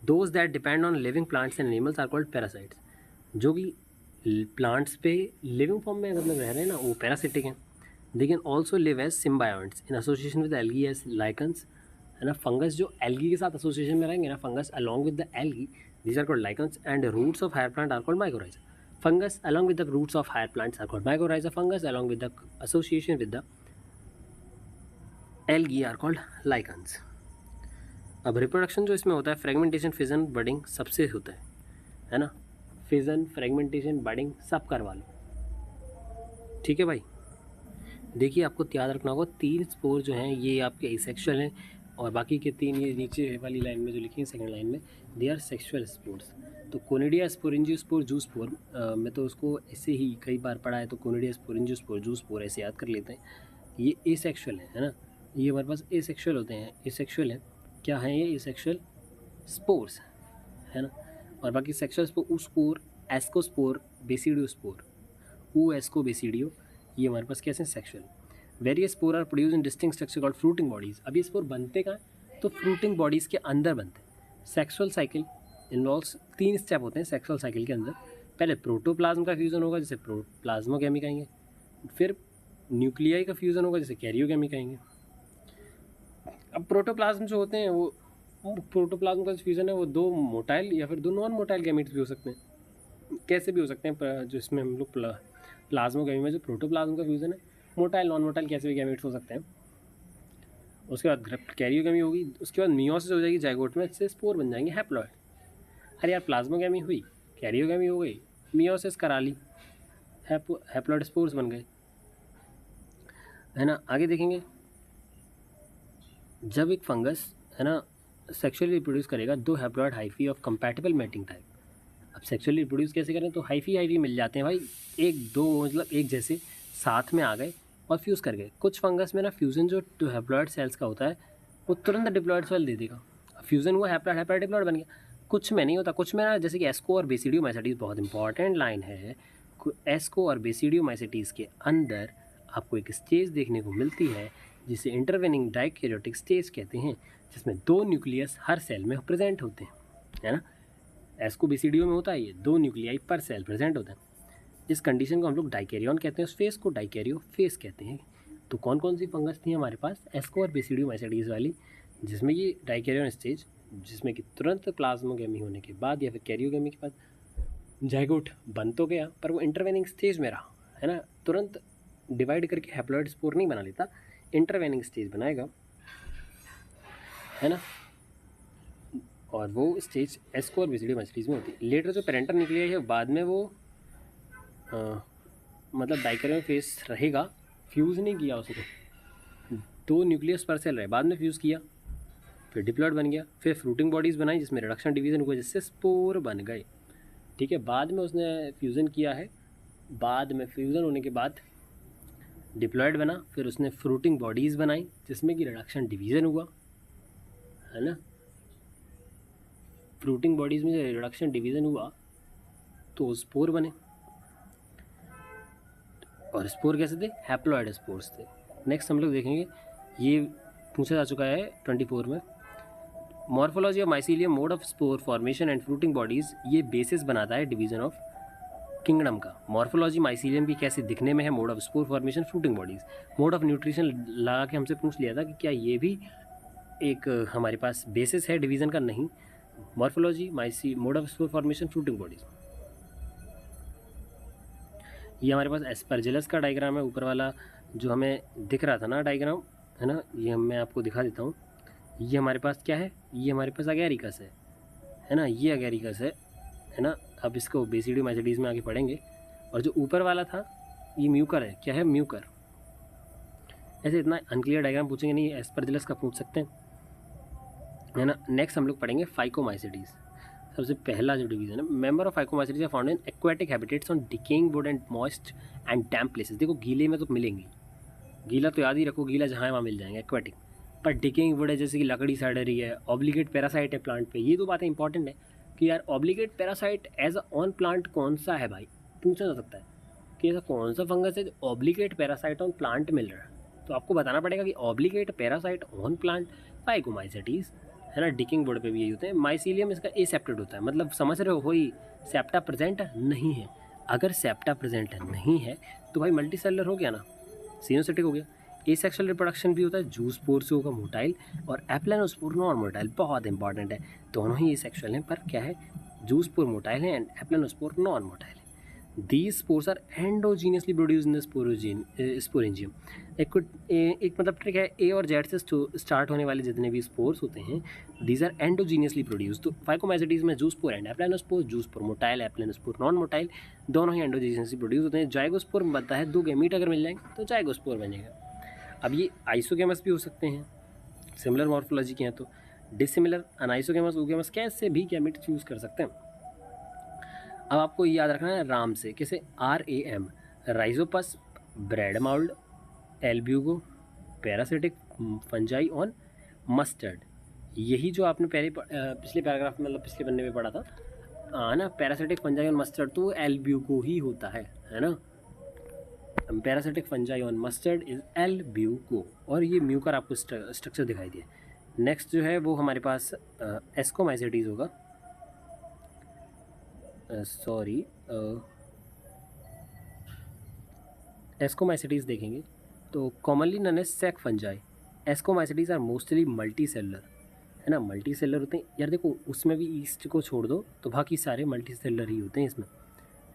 Those that depend on living plants and animals are called parasites. जो कि प्लांट्स पे लिविंग फॉर्म में मतलब रह रहे हैं ना, वो पैरासिटिक हैं। They can also live as symbionts in association with algae as lichens, है ना। फंगस जो एल्गी के साथ एसोसिएशन में रहेंगे ना, fungus along with the algae, these are called lichens, and roots of higher plant are called mycorrhiza. Fungus along with the roots of higher plants are called mycorrhiza. Fungus along with the association with the algae are called lichens. अब reproduction जो इसमें होता है, fragmentation, fission, budding सबसे होता है ना। Fission, fragmentation, budding सब करवा लो, ठीक है भाई। देखिए आपको याद रखना होगा, 3 स्पोर जो हैं ये आपके एसेक्सुअल हैं, और बाकी के 3 ये नीचे वाली लाइन में जो लिखे हैं सेकंड लाइन में, दे आर सेक्सुअल स्पोर्स। तो कोनिडिया स्पोरेंजियोस्पोर जूस्पोर, मैं तो उसको ऐसे ही कई बार पढ़ा है, तो कोनिडिया स्पोरेंजियोस्पोर जूस्पोर ऐसे याद कर लेते हैं। ये एसेक्सुअल है ना, ये हमारे पास एसेक्सुअल होते हैं। एसेक्सुअल है, क्या है ये? एसेक्सुअल स्पोर्स, है ना। और बाकी sexual spore, ascospore, basidiospore, ascobasidio, ये हमारे पास कैसे sexual. Various spore are produce in distinct structure called fruiting bodies. अब ये स्पोर बनते कहाँ? तो फ्रूटिंग बॉडीज़ के अंदर बनते हैं। सेक्सुअल साइकिल इन्वॉल्व्स 3 स्टेप होते हैं सेक्सुअल साइकिल के अंदर। पहले प्रोटोप्लाज्म का फ्यूज़न होगा, जैसे प्लाज्मोगेमी कहेंगे। फिर न्यूक्लियाई का फ्यूज़न होगा, जैसे कैरियोगेमी कहेंगे। अब प्रोटोप्लाज्म जो होते हैं वो प्रोटोप्लाज्म का फ्यूज़न है वो 2 मोटाइल या फिर 2 नॉन मोटाइल गैमीट्स भी हो सकते हैं, कैसे भी हो सकते हैं। जो इसमें हम लोग प्लाज्मोगेमी में जो प्रोटोप्लाज्म का फ्यूज़न है, मोटाइल नॉन मोटाइल कैसे भी गैमेट्स हो सकते हैं। उसके बाद कैरियोगेमी होगी, उसके बाद मियोसिस हो जाएगी जाइगोट में, इससे स्पोर बन जाएंगे हैप्लॉइड। अरे यार, प्लाज्मोगेमी हुई, कैरियोगेमी हो गई, मियोसिस करा ली, हैप्लॉइड स्पोर्स बन गए, है ना। आगे देखेंगे, जब एक फंगस, है ना, सेक्सुअली रिप्रोड्यूस करेगा 2 haploid hyphae of compatible mating type. अब सेक्सुअली रिप्रोड्यूस कैसे करें? तो हाइफी मिल जाते हैं भाई, 1-2 मतलब एक जैसे साथ में आ गए और फ्यूज़ कर गए। कुछ फंगस में ना फ्यूज़न जो हैप्लॉइड सेल्स का होता है वो तुरंत डिप्लॉइड सेल दे देगा, फ्यूज़न हुआ, हैप्लॉइड डिप्लॉइड बन गया। कुछ में नहीं होता, कुछ में ना, जैसे कि एस्को और बेसिडियोमाइसिटीज़, बहुत इंपॉर्टेंट लाइन है। एस्को और बेसिडियोमाइसिटीज़ के अंदर आपको एक स्टेज देखने को मिलती है जिसे इंटरवेनिंग डाइकैरियोटिक स्टेज कहते हैं, जिसमें 2 न्यूक्लियस हर सेल में प्रेजेंट होते हैं, है ना। एस्को बेसिडियो में होता है ये 2 न्यूक्लियाई पर सेल प्रेजेंट होते हैं। इस कंडीशन को हम लोग डाइकैरियन कहते हैं, उस फेस को डाइकैरियो फेस कहते हैं। तो कौन कौन सी फंगस थी हमारे पास? एस्को और बेसिडियोमाइसिटीज़ वाली, जिसमें ये डाइकैरियन स्टेज, जिसमें कि तुरंत प्लाज्मोगेमी होने के बाद या फिर कैरियोगेमी के बाद जाइगोट बन तो गया, पर वो इंटरवेनिंग स्टेज में रहा, है ना। तुरंत डिवाइड करके हैप्लॉइड स्पोर नहीं बना लेता, इंटरवेनिंग स्टेज बनाएगा, है ना। और वो स्टेज एस्को और बेसिडियोमाइसिटीज़ में होती है। लेटर जो पेरेंटल न्यूक्लियाई है बाद में वो मतलब डाइकैरियन फेस रहेगा, फ्यूज़ नहीं किया उसको, 2 न्यूक्लियस पर सेल रहे, बाद में फ्यूज़ किया, फिर डिप्लॉइड बन गया, फिर फ्रूटिंग बॉडीज़ बनाई जिसमें रिडक्शन डिवीज़न हुआ, जिससे स्पोर बन गए, ठीक है। बाद में उसने फ्यूज़न किया है, बाद में फ्यूज़न होने के बाद डिप्लॉइड बना, फिर उसने फ्रूटिंग बॉडीज़ बनाई जिसमें कि रिडक्शन डिवीज़न हुआ, है ना। फ्रूटिंग बॉडीज़ में रिडक्शन डिवीज़न हुआ तो स्पोर बने, और स्पोर कैसे थे? हैप्लॉइड स्पोर्स थे। नेक्स्ट हम लोग देखेंगे, ये पूछा जा चुका है 24 में, morphology of mycelium, mode of spore formation and fruiting bodies, ये बेसिस बनाता है डिवीजन ऑफ किंगडम का। मॉर्फोलॉजी माइसीलियम की कैसे दिखने में है, mode of spore formation, fruiting bodies, mode of nutrition लगा के हमसे पूछ लिया था कि क्या ये भी एक हमारे पास बेसिस है डिवीज़न का? नहीं। Morphology, mode of spore formation, fruiting bodies. ये हमारे पास एस्परजिलस का डायग्राम है, ऊपर वाला जो हमें दिख रहा था ना डायग्राम, है ना, ये मैं आपको दिखा देता हूँ। ये हमारे पास क्या है? ये हमारे पास अगैरिकस है ना, ये अगैरिकस है ना। अब इसको बेसिडियोमाइसिटीज़ में आगे पढ़ेंगे। और जो ऊपर वाला था ये म्यूकर है, क्या है? म्यूकर। ऐसे इतना अनक्लियर डायग्राम पूछेंगे नहीं, एस्परजिलस का पूछ सकते हैं, है ना। नेक्स्ट हम लोग पढ़ेंगे फाइकोमाइसिटीज़। सबसे पहला जो डिवीजन है, member of phycomycetes are found in aquatic habitats on decaying wood and moist and damp places. देखो गीले में तो मिलेंगे, गीला तो याद ही रखो, गीला जहाँ है वहाँ मिल जाएंगे एक्वेटिक, पर डिकेइंग वुड है जैसे कि लकड़ी सड़ रही है, ऑब्लिगेट पैरासाइट है प्लांट पे। ये 2 बातें इंपॉर्टेंट है कि यार obligate parasite as a on plant कौन सा है भाई, पूछा जा सकता है कि ऐसा कौन सा फंगस है जो ऑब्लिगेट पैरासाइट ऑन प्लांट मिल रहा है। तो आपको बताना पड़ेगा कि ऑब्लिगेट पैरासाइट ऑन प्लांट फाइकोमाइसिटीज़, है ना। डिकिंग बोर्ड पे भी यही होते हैं। माइसीलियम इसका एसेप्टेड होता है, मतलब समझ रहे हो, वही सेप्टा प्रेजेंट नहीं है। अगर सेप्टा प्रेजेंट नहीं है तो भाई मल्टी सेलुलर हो गया ना, सिनोसिटिक हो गया। एसेक्सुअल रिप्रोडक्शन भी होता है, जूस्पोर से होगा मोटाइल, और एप्लानोस्पोर नॉन मोटाइल, बहुत इंपॉर्टेंट है। दोनों ही एसेक्सुअल हैं, पर क्या है, जूस्पोर मोटाइल है एंड एप्लानोस्पोर नॉन मोटाइल है। These spores are endogenously produced in the sporangium. एक मतलब ट्रिक है, ए और जेड से स्टार्ट होने वाले जितने भी स्पोर्स होते हैं, दीज आर एंडोजीनियसली प्रोड्यूस। तो फाइकोमाइसेटीज में zoospore and aplanospore, zoospore motile, aplanospore non motile, दोनों ही एंडोजीनियसली प्रोड्यूस होते हैं। जाइगोस्पोर बनता है, 2 गैमीट अगर मिल जाएंगे तो जाइगोस्पोर बनेगा। अब ये आइसोगेमस भी हो सकते हैं, सिमिलर मॉर्फोलॉजी के हैं, तो डिसिमिलर अनाइसोगेमस ओगेमस कैसे भी गैमीट यूज़ कर सकते हैं। अब आपको याद रखना है राम से, कैसे, RAM, Rhizopus, bread mould, Albugo, parasitic fungi on mustard. यही जो आपने पिछले पैराग्राफ में, मतलब पिछले पन्ने में पढ़ा था, हाँ ना, पैरासिटिक फंजाई ऑन मस्टर्ड तो एल्ब्यूगो ही होता है ना। Parasitic fungi on mustard is Albugo, और ये म्यूकर आपको स्ट्रक्चर दिखाई दिया। नेक्स्ट जो है वो हमारे पास एस्कोमाइसेटीज होगा, एस्कोमाइसेटीज देखेंगे तो commonly known as sac fungi. Ascomycetes are mostly multicellular, है ना, मल्टी सेलुलर होते हैं यार। देखो उसमें भी ईस्ट को छोड़ दो तो बाकी सारे मल्टी सेलुलर ही होते हैं इसमें,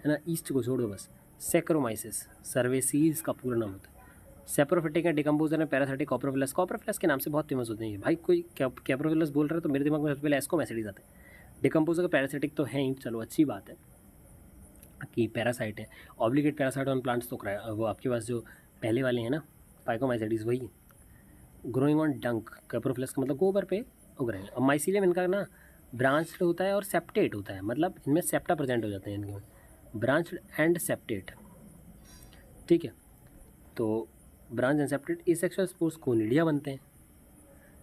है ना, ईस्ट को छोड़ दो बस। सेक्रोमाइसिस सर्वेसीज का पूरा नाम होता है। सेप्रोफिटिक है, डिकम्पोजर है, पैरासिटिक, कॉप्रोफिलस। कॉप्रोफिलस के नाम से बहुत फेमस होते हैं ये भाई। कोई कैप्रोफिलस बोल रहा है तो मेरे दिमाग में सबसे पहले एस्कोमाइसेटीज आते हैं। डिकम्पोजर का पैरासिटिक तो है ही, चलो अच्छी बात है कि पैरासाइट है। ऑब्लिगेट पैरासाइट ऑन प्लांट्स तो वो आपके पास जो पहले वाले हैं ना, फाइकोमाइसेटीज, वही है। ग्रोइंग ऑन डंक, कैप्रोफिलस का मतलब गोबर पे उग रहे हैं। और माइसीलियम इनका ना ब्रांच्ड होता है और सेप्टेट होता है, मतलब इनमें सेप्टा प्रेजेंट हो जाते हैं इनके में, ब्रांच्ड एंड सेप्टेट, ठीक है। तो branch and septate asexual spores conidia बनते हैं।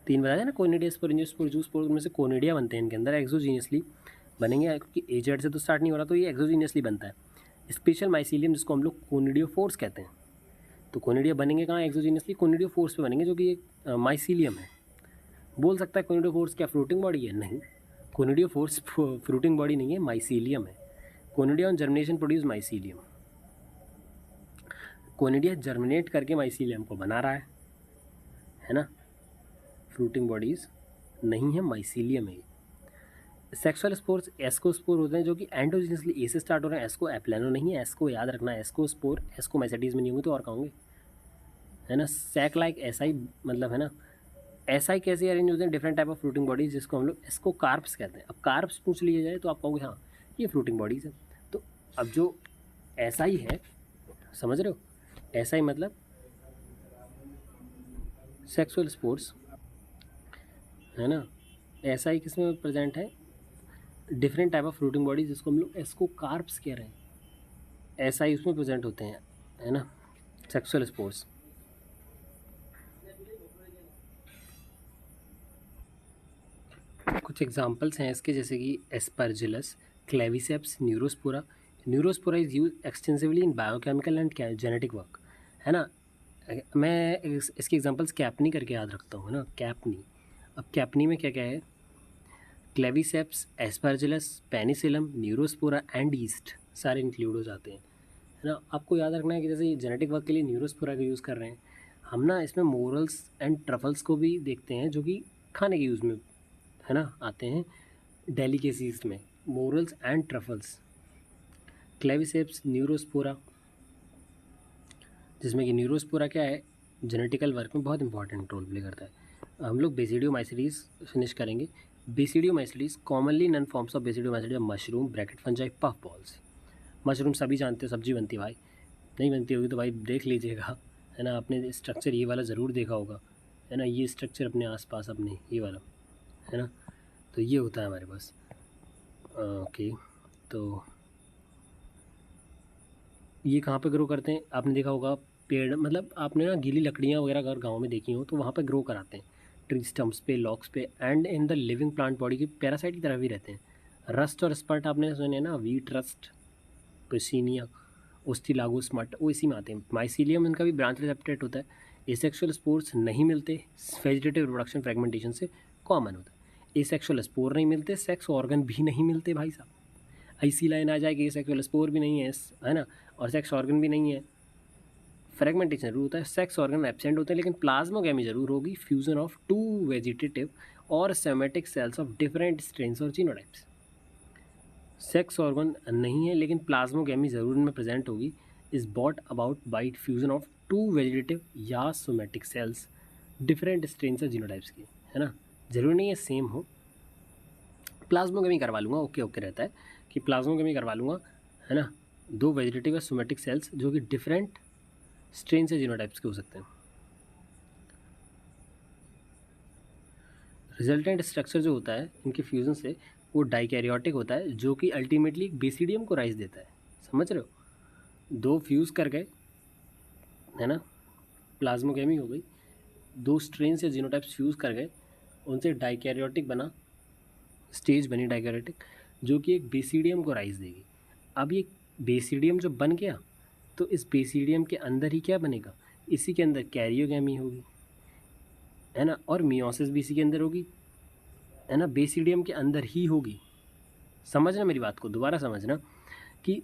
3 बताया ना, कोनिडिया स्पोर, एंजियोस्पोर, जूस्पोर, उनमें से कोनिडिया बनते हैं इनके अंदर, एक्सोजीनियसली बनेंगे क्योंकि एजेड से तो स्टार्ट नहीं हो रहा, तो ये एक्सोजीनियसली बनता है। स्पेशल माइसीलियम जिसको हम लोग कोनिडियोफोर्स कहते हैं, तो कोनिडिया बनेंगे कहाँ, एक्सोजीनियसली कोनिडियोफोर्स पे बनेंगे, जो कि एक माइसीलियम है। बोल सकता है कोनिडियोफोर्स क्या फ्रूटिंग बॉडी है? नहीं, कोनिडियोफोर्स फ्रूटिंग बॉडी नहीं है, माइसीलियम है। Conidia on germination produce mycelium. Conidia germinate करके माइसीलियम को बना रहा है ना। फ्रूटिंग बॉडीज नहीं है, माइसीलियम है। सेक्सुअल स्पोर्स एस्कोस्पोर होते हैं, जो कि एंडोजीनियसली ए से स्टार्ट हो रहे हैं। एस्को एप्लानो नहीं है, एस्को याद रखना, एस्कोस्पोर एस्कोमाइसेटीज में नहीं होंगे तो और कहाँ होंगे, है ना। सैक लाइक एसआई, मतलब है ना, एसआई कैसे अरेंज होते हैं, different type of fruiting bodies, जिसको हम लोग एस्को कार्प्स कहते हैं। अब कार्प्स पूछ लिया जाए तो आप कहोगे हाँ ये फ्रूटिंग बॉडीज है। तो अब जो एसआई है, समझ रहे हो, एसआई मतलब सेक्सुअल स्पोर्स, है ना। एसआई किस में प्रेजेंट है, different type of fruiting bodies, जिसको हम लोग एस्को कार्प्स कह रहे हैं, एसआई उसमें प्रेजेंट होते हैं, है ना, सेक्सुअल स्पोर्स। कुछ एग्जांपल्स हैं इसके, जैसे कि Aspergillus, Claviceps, Neurospora. Neurospora is use extensively in biochemical and genetic work, है ना। मैं इसके एग्जांपल्स कैपनी करके याद रखता हूँ, है ना, कैपनी। अब कैपनी में क्या क्या है, Claviceps, Aspergillus, penicillium, Neurospora and east सारे इंक्लूड हो जाते हैं, है ना। आपको याद रखना है कि जैसे जेनेटिक वर्क के लिए न्यूरोस्पोरा का यूज़ कर रहे हैं हम ना, इसमें मोरल्स एंड ट्रफल्स को भी देखते हैं, जो कि खाने के यूज़ में, है ना, आते हैं डेलिकेसीज में, morals and truffles. Claviceps, Neurospora, जिसमें कि न्यूरोस्पोरा क्या है, जेनेटिकल वर्क में बहुत इंपॉर्टेंट रोल प्ले करता है। हम लोग बेसिडियोमाइसीटीज फिनिश करेंगे। Basidiomycetes commonly known forms of basidiomycetes, mushroom, bracket fungi, puff balls. Mushroom सभी जानते हो, सब्जी बनती है भाई, नहीं बनती होगी तो भाई देख लीजिएगा, है ना। आपने स्ट्रक्चर ये वाला ज़रूर देखा होगा, है ना, ये स्ट्रक्चर अपने आसपास, अपने ये वाला, है ना। तो ये होता है हमारे पास। ओके, तो ये कहाँ पे ग्रो करते हैं, आपने देखा होगा पेड़, मतलब आपने ना गीली लकड़ियाँ वगैरह अगर गाँव में देखी हो तो वहाँ पे ग्रो कराते हैं, ट्री स्टम्प्स पे, लॉक्स पे, and in the living plant body की पैरासाइट की तरह भी रहते हैं। रस्ट और स्पर्ट आपने सुने ना, वीट रस्ट, पेसिनिया, ओस्टिलागोस मट, वो इसी में आते हैं। माइसीलियम इनका भी ब्रांच रिसेप्टेट होता है। एसेक्सुअल स्पोर्स नहीं मिलते, वेजिटेटिव रिप्रोडक्शन फ्रेगमेंटेशन से कॉमन होता है। एसेक्सुअल स्पोर नहीं मिलते, सेक्स ऑर्गन भी नहीं मिलते भाई साहब। आईसी लाइन आ जाएगी, सेक्सुअल स्पोर भी नहीं है ना, और सेक्स ऑर्गन भी नहीं है। फ्रेगमेंटेशन जरूर होता है, सेक्स ऑर्गन एब्सेंट होते हैं, लेकिन प्लाज्मोगेमी जरूर होगी, फ्यूजन ऑफ टू वेजिटेटिव और somatic cells of different strains और जीनोटाइप्स। सेक्स ऑर्गन नहीं है लेकिन प्लाज्मोगेमी ज़रूर इनमें प्रेजेंट होगी, is brought about by fusion of two vegetative या सोमेटिक सेल्स डिफरेंट स्ट्रेन्स और जीनोटाइप्स की, है ना। ज़रूरी नहीं है सेम हो। प्लाज्मोगेमी करवा लूँगा, ओके ओके रहता है कि प्लाज्मोगेमी करवा लूँगा, है ना। दो वेजिटेटिव या सोमेटिक सेल्स जो कि डिफरेंट स्ट्रेन से जीनोटाइप्स के हो सकते हैं। रिजल्टेंट स्ट्रक्चर जो होता है इनके फ्यूजन से वो डाइकैरियोटिक होता है, जो कि अल्टीमेटली एक बेसिडियम को राइज देता है। समझ रहे हो, दो फ्यूज़ कर गए, है ना, प्लाज्मोगेमी हो गई, दो स्ट्रेन से जीनोटाइप्स फ्यूज़ कर गए, उनसे डाइकैरियोटिक बना, स्टेज बनी डाइकैरियोटिक, जो कि एक बेसिडियम को राइज देगी। अब ये बेसिडियम जो बन गया, तो इस बेसिडियम के अंदर ही क्या बनेगा, इसी के अंदर कैरियोगेमी होगी, है ना, और मियोसिस भी इसी के अंदर होगी, है ना, बेसिडियम के अंदर ही होगी। समझना मेरी बात को, दोबारा समझना कि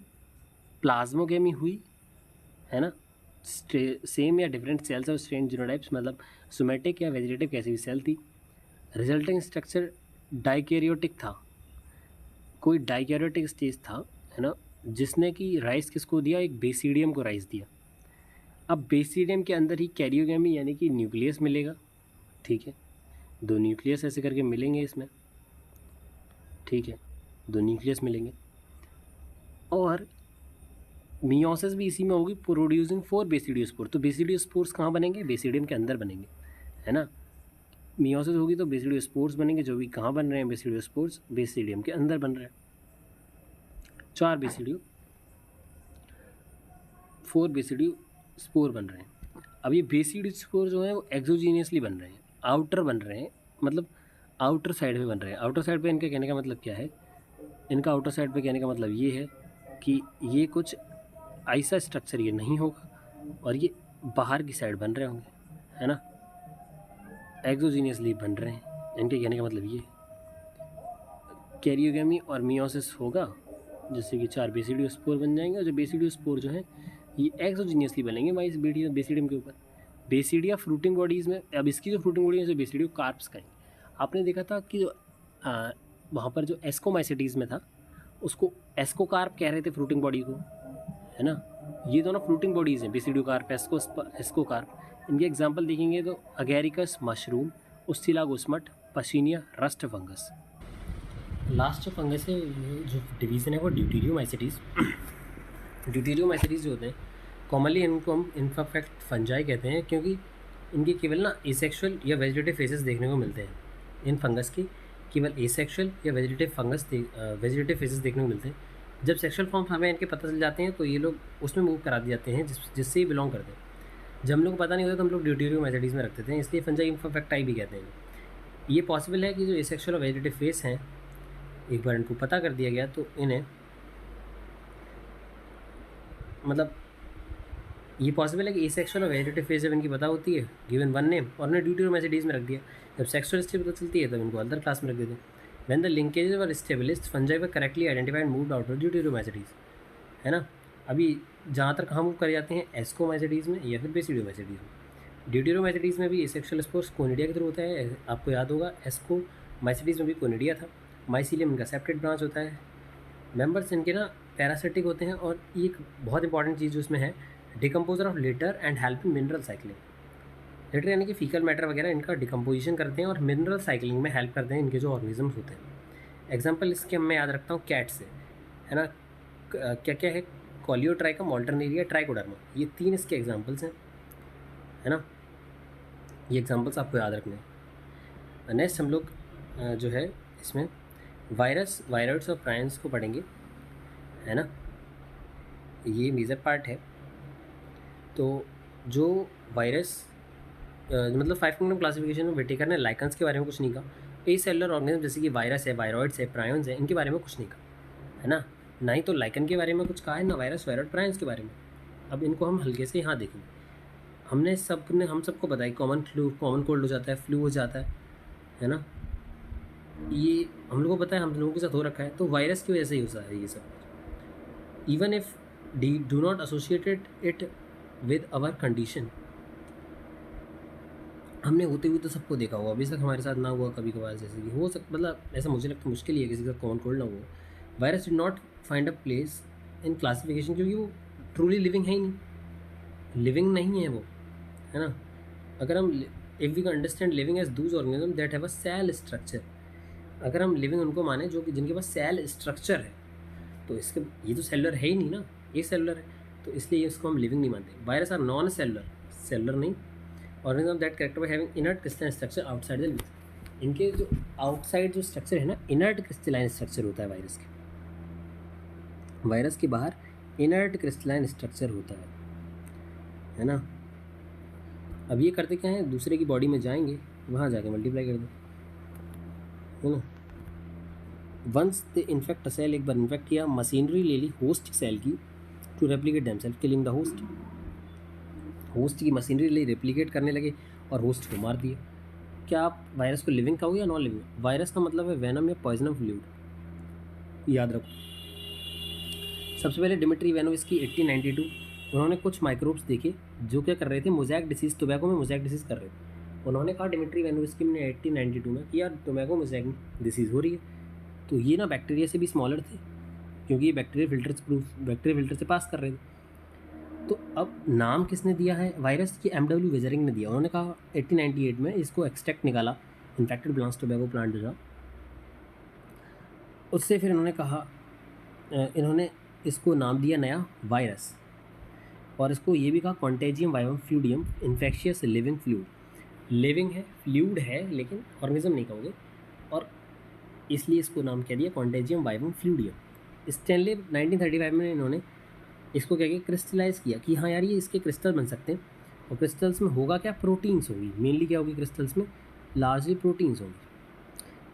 प्लाज्मोगेमी हुई, है ना, सेम या डिफरेंट सेल्स और स्ट्रेन जीनोटाइप्स, मतलब सोमेटिक या वेजिटेटिव कैसी भी सेल थी। रिजल्टिंग स्ट्रक्चर डाइकैरियोटिक था, कोई डाइकैरियोटिक स्टेज था, है ना, जिसने कि राइस किसको दिया, एक बेसिडियम को राइस दिया। अब बेसिडियम के अंदर ही कैरियोगेमी यानी कि न्यूक्लियस मिलेगा, ठीक है, दो न्यूक्लियस ऐसे करके मिलेंगे इसमें, ठीक है, दो न्यूक्लियस मिलेंगे, और मियोसिस भी इसी में होगी, प्रोड्यूसिंग 4 बेसिडियोस्पोर। तो बेसिडियोस्पोर्स कहाँ बनेंगे, बेसिडियम के अंदर बनेंगे, है ना। मियोसिस होगी तो बेसिडियोस्पोर्स बनेंगे, जो भी कहाँ बन रहे हैं, बेसिडियोस्पोर्स बेसिडियम के अंदर बन रहे हैं। 4 बेसिडियो 4 बेसिडियो स्पोर बन रहे हैं। अब ये बेसिडियो स्पोर जो है वो एक्सोजीनियसली बन रहे हैं, आउटर बन रहे हैं, मतलब आउटर साइड पे बन रहे हैं। आउटर साइड पे इनके कहने का मतलब क्या है, इनका आउटर साइड पे कहने का मतलब ये है कि ये कुछ ऐसा स्ट्रक्चर ये नहीं होगा, और ये बाहर की साइड बन रहे होंगे, है ना, एक्सोजीनियसली बन रहे हैं। इनके कहने का मतलब ये कैरियोगेमी और मियोसिस होगा, जैसे कि 4 बेसिडियो स्पोर बन जाएंगे, और जो बेसिडियो स्पोर जो है ये एक्सोजीनियसली बनेंगे भाई इस बेसिडियम के ऊपर। बेसिडिया फ्रूटिंग बॉडीज़ में, अब इसकी जो फ्रूटिंग बॉडी है जो बेसिडियो कार्प्स का है। आपने देखा था कि जो वहाँ पर जो एस्कोमाइसिटीज़ में था उसको एस्कोकार्प कह रहे थे फ्रूटिंग बॉडी को, है ना। ये दोनों फ्रूटिंग बॉडीज़ हैं, बेसिडियो कार्प, एस्कोकार्प। इनके एग्जाम्पल देखेंगे तो Agaricus mushroom, ustilago smut, Puccinia, rust fungus. Last जो फंगस है, जो डिवीज़न है वो ड्यूटेरियोमाइसिटीज़। ड्यूटेरियोमाइसिटीज़ जो होते हैं कॉमनली इनको हम इनफेक्ट फंजाई कहते हैं, क्योंकि इनके केवल ना एसेक्सुअल या वेजिटेटिव फेसेस देखने को मिलते हैं। इन फंगस की केवल एसेक्सुअल या वेजिटेटिव फेसेस देखने को मिलते हैं। जब सेक्सुअल फॉर्म्स हमें इनके पता चल जाते हैं तो ये लोग उसमें मूव करा दिए जाते हैं जिससे ही बिलोंग करते हैं। जब हम लोग को पता नहीं होता तो हम लोग ड्यूटेरियोमाइसिटीज़ में रख देते हैं, इसलिए फंजाई इनफेक्टाई भी कहते हैं। ये पॉसिबल है कि जो एसेक्सुअल और वेजिटेटिव फेस हैं, एक बार इनको पता कर दिया गया तो इन्हें, मतलब ये पॉसिबल है कि एसेक्सुअल और वेजिटेटिव फेज जब इनकी पता होती है, गिवन वन नेम, और उन्हें ड्यूटेरियोमाइसिटीज़ में रख दिया। जब सेक्सुअल हिस्ट्री पता चलती है तब इनको अदर क्लास में रख देते हैं। When the linkages were established, fungi were correctly identified moved out of deuteromycetes, है ना। अभी जहाँ तक कहाँ मूव कर जाते हैं, एस्कोमाइसिटीज़ में या फिर बेसिडियोमाइसिटीज़ में। ड्यूटेरियोमाइसिटीज़ में भी एसेक्सुअल स्पोर्स कोनिडिया के थ्रू होता है, आपको याद होगा। एस्कोमाइसिटीज़ में भी कोनिडिया था। माइसीलियम इनका सेपरेट ब्रांच होता है। मेंबर्स इनके ना पैरासिटिक होते हैं, और एक बहुत इंपॉर्टेंट चीज़ जो इसमें है, decomposer of litre and helping mineral cycling. Litre यानी कि फीकल मैटर वगैरह इनका डिकम्पोजिशन करते हैं और मिनरल साइकिलिंग में हेल्प करते हैं इनके जो ऑर्गेनिजम्स होते हैं। एग्जांपल इसके मैं याद रखता हूँ कैट से, है ना। क्या क्या है, कॉलियोट्राइकम, ऑल्टरनेरिया, ट्राइकोडर्मा, ये 3 इसके एग्जांपल्स हैं, है ना। ये एग्जांपल्स आपको याद रखने हैं। नेक्स्ट हम लोग जो है इसमें वायरस और प्रायंस को पढ़ेंगे, है ना। ये मेजर पार्ट है। तो जो वायरस मतलब 5 किंगडम क्लासिफिकेशन में व्हिटेकर ने लाइकन्स के बारे में कुछ नहीं कहा। ए सेलुलर ऑर्गेनिज्म जैसे कि वायरस है, वायरॉइड्स है, प्रायंस है, इनके बारे में कुछ नहीं कहा, है ना। ना ही तो लाइकन के बारे में कुछ कहा है, ना वायरस, वायरॉइड, प्रायंस के बारे में। अब इनको हम हल्के से यहाँ देखेंगे। हम सबको बताया कॉमन कोल्ड हो जाता है, फ्लू हो जाता है ना। ये हम लोगों को पता है, हम लोगों के साथ हो रखा है, तो वायरस की वजह से ही होता है ये सब। Even if do not associated it with our condition, हमने होते हुए तो सबको देखा होगा, अभी तक हमारे साथ ना हुआ कभी कभार, जैसे कि हो सक मतलब ऐसा मुझे लगता है मुश्किल ही है किसी का कॉमन कोल्ड ना हुआ। Virus did not find a place in classification, क्योंकि वो ट्रूली लिविंग है ही नहीं, लिविंग नहीं है वो, है ना। अगर हम if we can understand living as those organism that have a cell structure, अगर हम लिविंग उनको माने जो कि जिनके पास सेल स्ट्रक्चर है, तो इसके ये तो सेलुलर है ही नहीं ना, ये सेलुलर है, तो इसलिए इसको हम लिविंग नहीं मानते। Virus are non cellular, cellular नहीं, organism that character by having inert crystalline structure outside the living. इनके जो आउटसाइड जो स्ट्रक्चर है ना, इनर्ट क्रिस्टलाइन स्ट्रक्चर होता है वायरस के, वायरस के बाहर इनर्ट क्रिस्टलाइन स्ट्रक्चर होता है ना। अब ये करते क्या है, दूसरे की बॉडी में जाएंगे, वहाँ जाके मल्टीप्लाई कर दो, है ना। वंस दे इन्फेक्ट सेल, एक बार इन्फेक्ट किया, मशीनरी ले ली होस्ट सेल की to replicate themselves, killing the host, host की मशीनरी ले रेप्लिकेट करने लगे और होस्ट को मार दिया। क्या आप वायरस को लिविंग कहोगे या नॉन लिविंग? वायरस का मतलब है वेनम या पॉइजनम फ्लूइड, याद रखो। सबसे पहले डिमिट्री इवानोव्स्की 1892, उन्होंने कुछ माइक्रोब्स देखे जो क्या कर रहे थे, मोज़ैक डिसीज़, टोबैको में मोज़ैक डिसीज़ कर रहे थे। उन्होंने कहा डिमिट्री इवानोव्स्की ने 1892 में कि यार टोबैको मोज़ैक डिसीज़ हो रही है, तो ये ना बैक्टीरिया से भी स्मॉलर थे, क्योंकि ये बैक्टीरिया फिल्टर से पास कर रहे थे। तो अब नाम किसने दिया है वायरस की? एमडब्ल्यू वेजरिंग ने दिया। उन्होंने कहा 1898 में इसको एक्सट्रैक्ट निकाला इन्फेक्टेड प्लांट्स टोबैको प्लांट जो, उससे फिर इन्होंने कहा इन्होंने इसको नाम दिया नया वायरस, और इसको ये भी कहा contagium vivum फ्लूडियम infectious living fluid. Living है, फ्लूड है, लेकिन ऑर्गेनिज्म नहीं कहोगे, और इसलिए इसको नाम क्या दिया, कॉन्टेजियम वाइवम फ्लूडियम। स्टैनले 1935 में इन्होंने इसको क्या किया, क्रिस्टलाइज किया कि हाँ यार ये इसके क्रिस्टल बन सकते हैं, और क्रिस्टल्स में होगा क्या, प्रोटीन्स होगी, मेनली क्या होगी क्रिस्टल्स में, लार्जली प्रोटीन्स होंगी।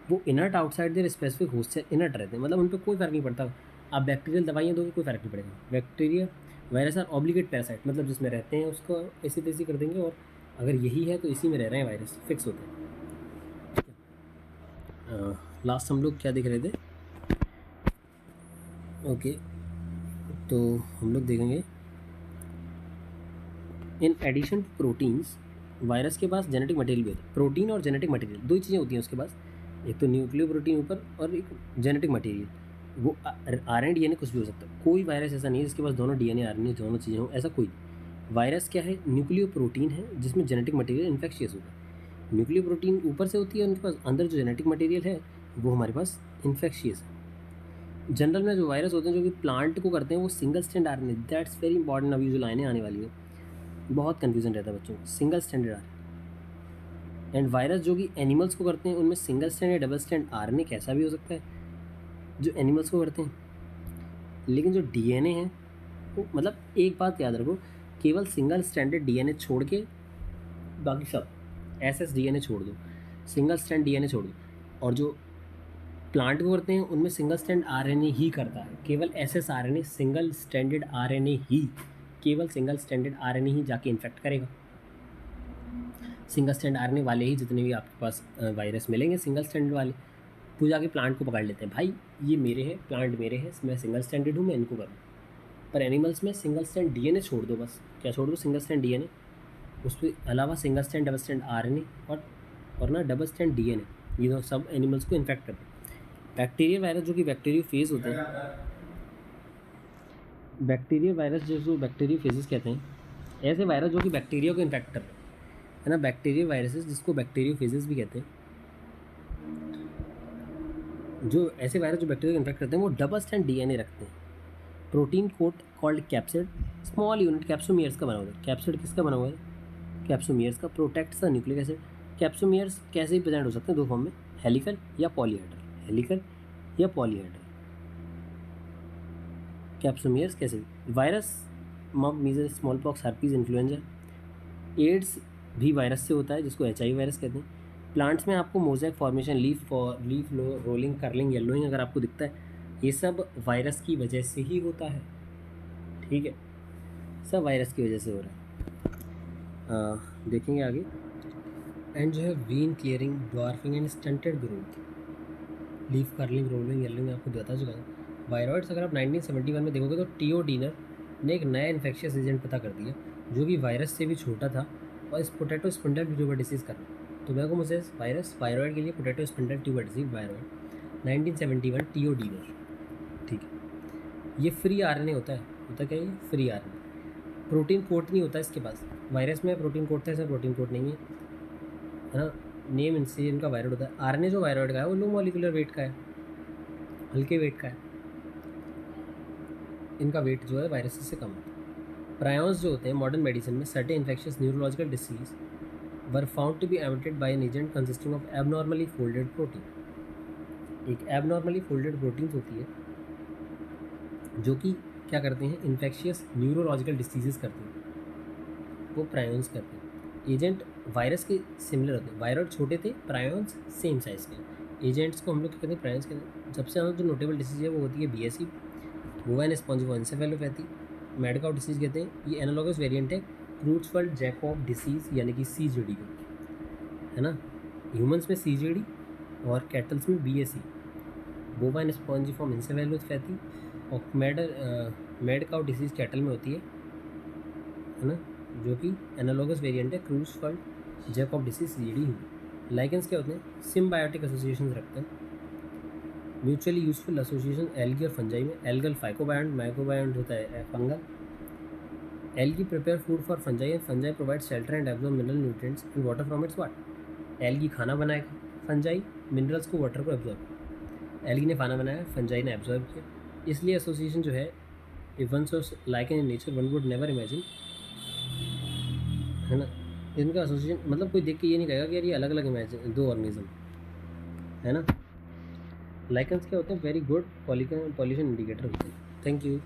वो inert outside there specific host से इनर्ट रहते हैं, मतलब उन पर कोई फ़र्क नहीं पड़ता। आप बैक्टीरियल दवाइयाँ दोगे कोई फ़र्क नहीं पड़ेगा। Bacteria virus are obligate parasite, मतलब जिसमें रहते हैं उसको ऐसी तैसी कर देंगे, और अगर यही है तो इसी में रह रहे हैं, वायरस फिक्स होते हैं। लास्ट हम लोग क्या देख रहे थे, ओके, तो हम लोग देखेंगे in addition to proteins, virus के पास जेनेटिक मटेरियल भी होता है। प्रोटीन और जेनेटिक मटेरियल दो ही चीज़ें होती हैं उसके पास, एक तो न्यूक्लियो प्रोटीन ऊपर और एक जेनेटिक मटेरियल। वो R N D N A कुछ भी हो सकता है, कोई वायरस ऐसा नहीं है जिसके पास दोनों D N A R N A दोनों चीज़ें हो, ऐसा कोई नहीं। वायरस क्या है, न्यूक्लियो प्रोटीन है जिसमें जेनेटिक मटेरियल इन्फेक्शियस होता है। न्यूक्लियो प्रोटीन ऊपर से होती है, उनके पास अंदर जो जेनेटिक मटेरियल है वो हमारे पास इन्फेक्शियस है। जनरल में जो वायरस होते हैं जो कि प्लांट को करते हैं वो single strand R N A, that's very important, अभी जो लाइनें आने वाली है बहुत कन्फ्यूजन रहता है बच्चों को, single stranded R. And virus जो कि एनिमल्स को करते हैं उनमें सिंगल स्टैंड या डबल स्टैंड आरएनए कैसा भी हो सकता है जो एनिमल्स को करते हैं, लेकिन जो डीएनए है वो, मतलब एक बात याद रखो, केवल सिंगल स्टैंडर्ड डीएनए छोड़ के बाकी सब एसएस डीएनए छोड़ दो, सिंगल स्टैंड डीएनए छोड़ दो, और जो प्लांट को करते हैं उनमें सिंगल स्टैंड आरएनए ही करता है, केवल SS RNA, single standard RNA ही, केवल सिंगल स्टैंडर्ड आरएनए ही जाके इन्फेक्ट करेगा। सिंगल स्टैंड आरएनए वाले ही जितने भी आपके पास वायरस मिलेंगे सिंगल स्टैंडर्ड वाले, वो जाके प्लांट को पकड़ लेते हैं, भाई ये मेरे हैं, प्लांट मेरे हैं, मैं सिंगल स्टैंडर्ड हूँ, मैं इनको करूँ। पर एनिमल्स में सिंगल स्टैंड डीएनए छोड़ दो, बस क्या छोड़ दो, सिंगल स्टैंड डीएनए, उसके अलावा single stand double strand RNA और ना डबल स्टैंड डीएनए, ये तो सब एनिमल्स को इन्फेक्ट करते हैं। बैक्टीरियल वायरस जो कि बैक्टीरियो फेज होते हैं, बैक्टीरियल वायरस जो बैक्टीरियो फेजेस कहते हैं, ऐसे वायरस जो कि बैक्टीरिया को इन्फेक्ट कर रहे हैं, है ना, बैक्टीरियल वायरसेस जिसको बैक्टीरियो फेजेस भी कहते हैं। जो ऐसे वायरस जो बैक्टीरिया को इन्फेक्ट करते हैं वो डबल स्टैंड डीएनए रखते हैं, protein coat called capsid, small unit capsomeres का बना हुआ है। कैप्सिड किसका बना हुआ है, कैप्सोमियर्स का, protects the nucleic acid. Capsomeres कैसे भी प्रेजेंट हो सकते हैं, दो फॉर्म में, हेलिकल या पॉलीहेड्रल, हेलिकल या पॉलीहेड्रल। कैप्सोमियर्स कैसे भी, virus mumps measles small pox herpes influenza, AIDS भी वायरस से होता है जिसको एचआईवी वायरस कहते हैं। प्लांट्स में आपको mosaic formation, leaf rolling, curling, yellowing अगर आपको दिखता है, ये सब वायरस की वजह से ही होता है, ठीक है, सब वायरस की वजह से हो रहा है। देखेंगे आगे, एंड जो है vein clearing, dwarfing and stunted growth, leaf curling, rolling, yellowing मैं आपको बता चुका था। वायरॉइड्स अगर आप 1971 में देखोगे तो टीओ डीनर ने एक नया इन्फेक्शियस एजेंट पता कर दिया जो कि वायरस से भी छोटा था और इस पोटैटो स्पिंडल ट्यूबर डिसीज़ कर रहा। तो मैं को मुझे वायरस वायरॉइड के लिए potato spindle tuber disease viroid 1971 T O Diener. ठीक है, ये फ्री आरएनए होता क्या है ये? फ्री आरएनए, प्रोटीन कोट नहीं होता इसके पास। वायरस में प्रोटीन कोट था, इसमें प्रोटीन कोट नहीं है ना। नेम इनसे इनका वायरॉइड होता है। आरएनए जो वायरॉइड का है वो लो मॉलिकुलर वेट का है, हल्के वेट का है। इनका वेट जो है वायरसेस से कम है। प्रायॉन्स जो होते हैं मॉडर्न मेडिसिन में certain infectious neurological disease were found to be emitted by an agent consisting of abnormally folded protein. एक एबनॉर्मली फोल्डेड प्रोटीन्स होती है जो कि क्या करते हैं, इन्फेक्शियस न्यूरोलॉजिकल डिसीजेस करते हैं, वो प्रायॉन्स करते हैं। एजेंट वायरस के सिमिलर होते हैं। वायरॉइड छोटे थे, प्रायॉन्स सेम साइज़ के। एजेंट्स को हम लोग क्या कहते हैं, प्रायॉन्स कहते हैं। सबसे ज़्यादा जो नोटेबल डिसीज है वो होती है BSE, bovine spongioencephalopathy, mad cow disease कहते हैं। ये एनालॉगस वेरिएंट है क्रूट्सफेल्ड जैकोब डिसीज़ यानी कि सीजेडी का, है ना। ह्यूमंस में सीजेडी और कैटल्स में बीएसई, बोवाइन स्पॉन्जिफॉर्म एन्सेफेलोपैथी, और मैड काउ डिसीज़ कैटल में होती है ना, जो कि एनालॉगस वेरिएंट है क्रूट्सफेल्ड जैकोब डिसीज़ सीजेडी। लाइकेंस क्या होते हैं, सिम्बायोटिक एसोसिएशन रखते हैं। म्यूचुअली यूजफुल एसोसिएशन एल्गी और फंजाई में, एल्गल फाइकोबायोंट, माइक्रोबायोंट होता है fungal. Algae prepare food for fungi and fungi provide shelter and absorb mineral nutrients and water from its water. Algae खाना बनाएगा, फंजाई मिनरल्स को water को एब्जॉर्ब। एल्गी ने खाना बनाया, फंजाई ने एब्जॉर्ब किया। इसलिए एसोसिएशन जो है, if one so like in nature one would never imagine, है ना। इनका एसोसिएशन मतलब कोई देख के ये नहीं कहेगा कि यार ये अलग अलग इमेजिन दो ऑर्गेनिज्म, है ना। लाइकेंस क्या होते हैं, वेरी गुड पॉल्यूशन इंडिकेटर होते हैं। Thank you.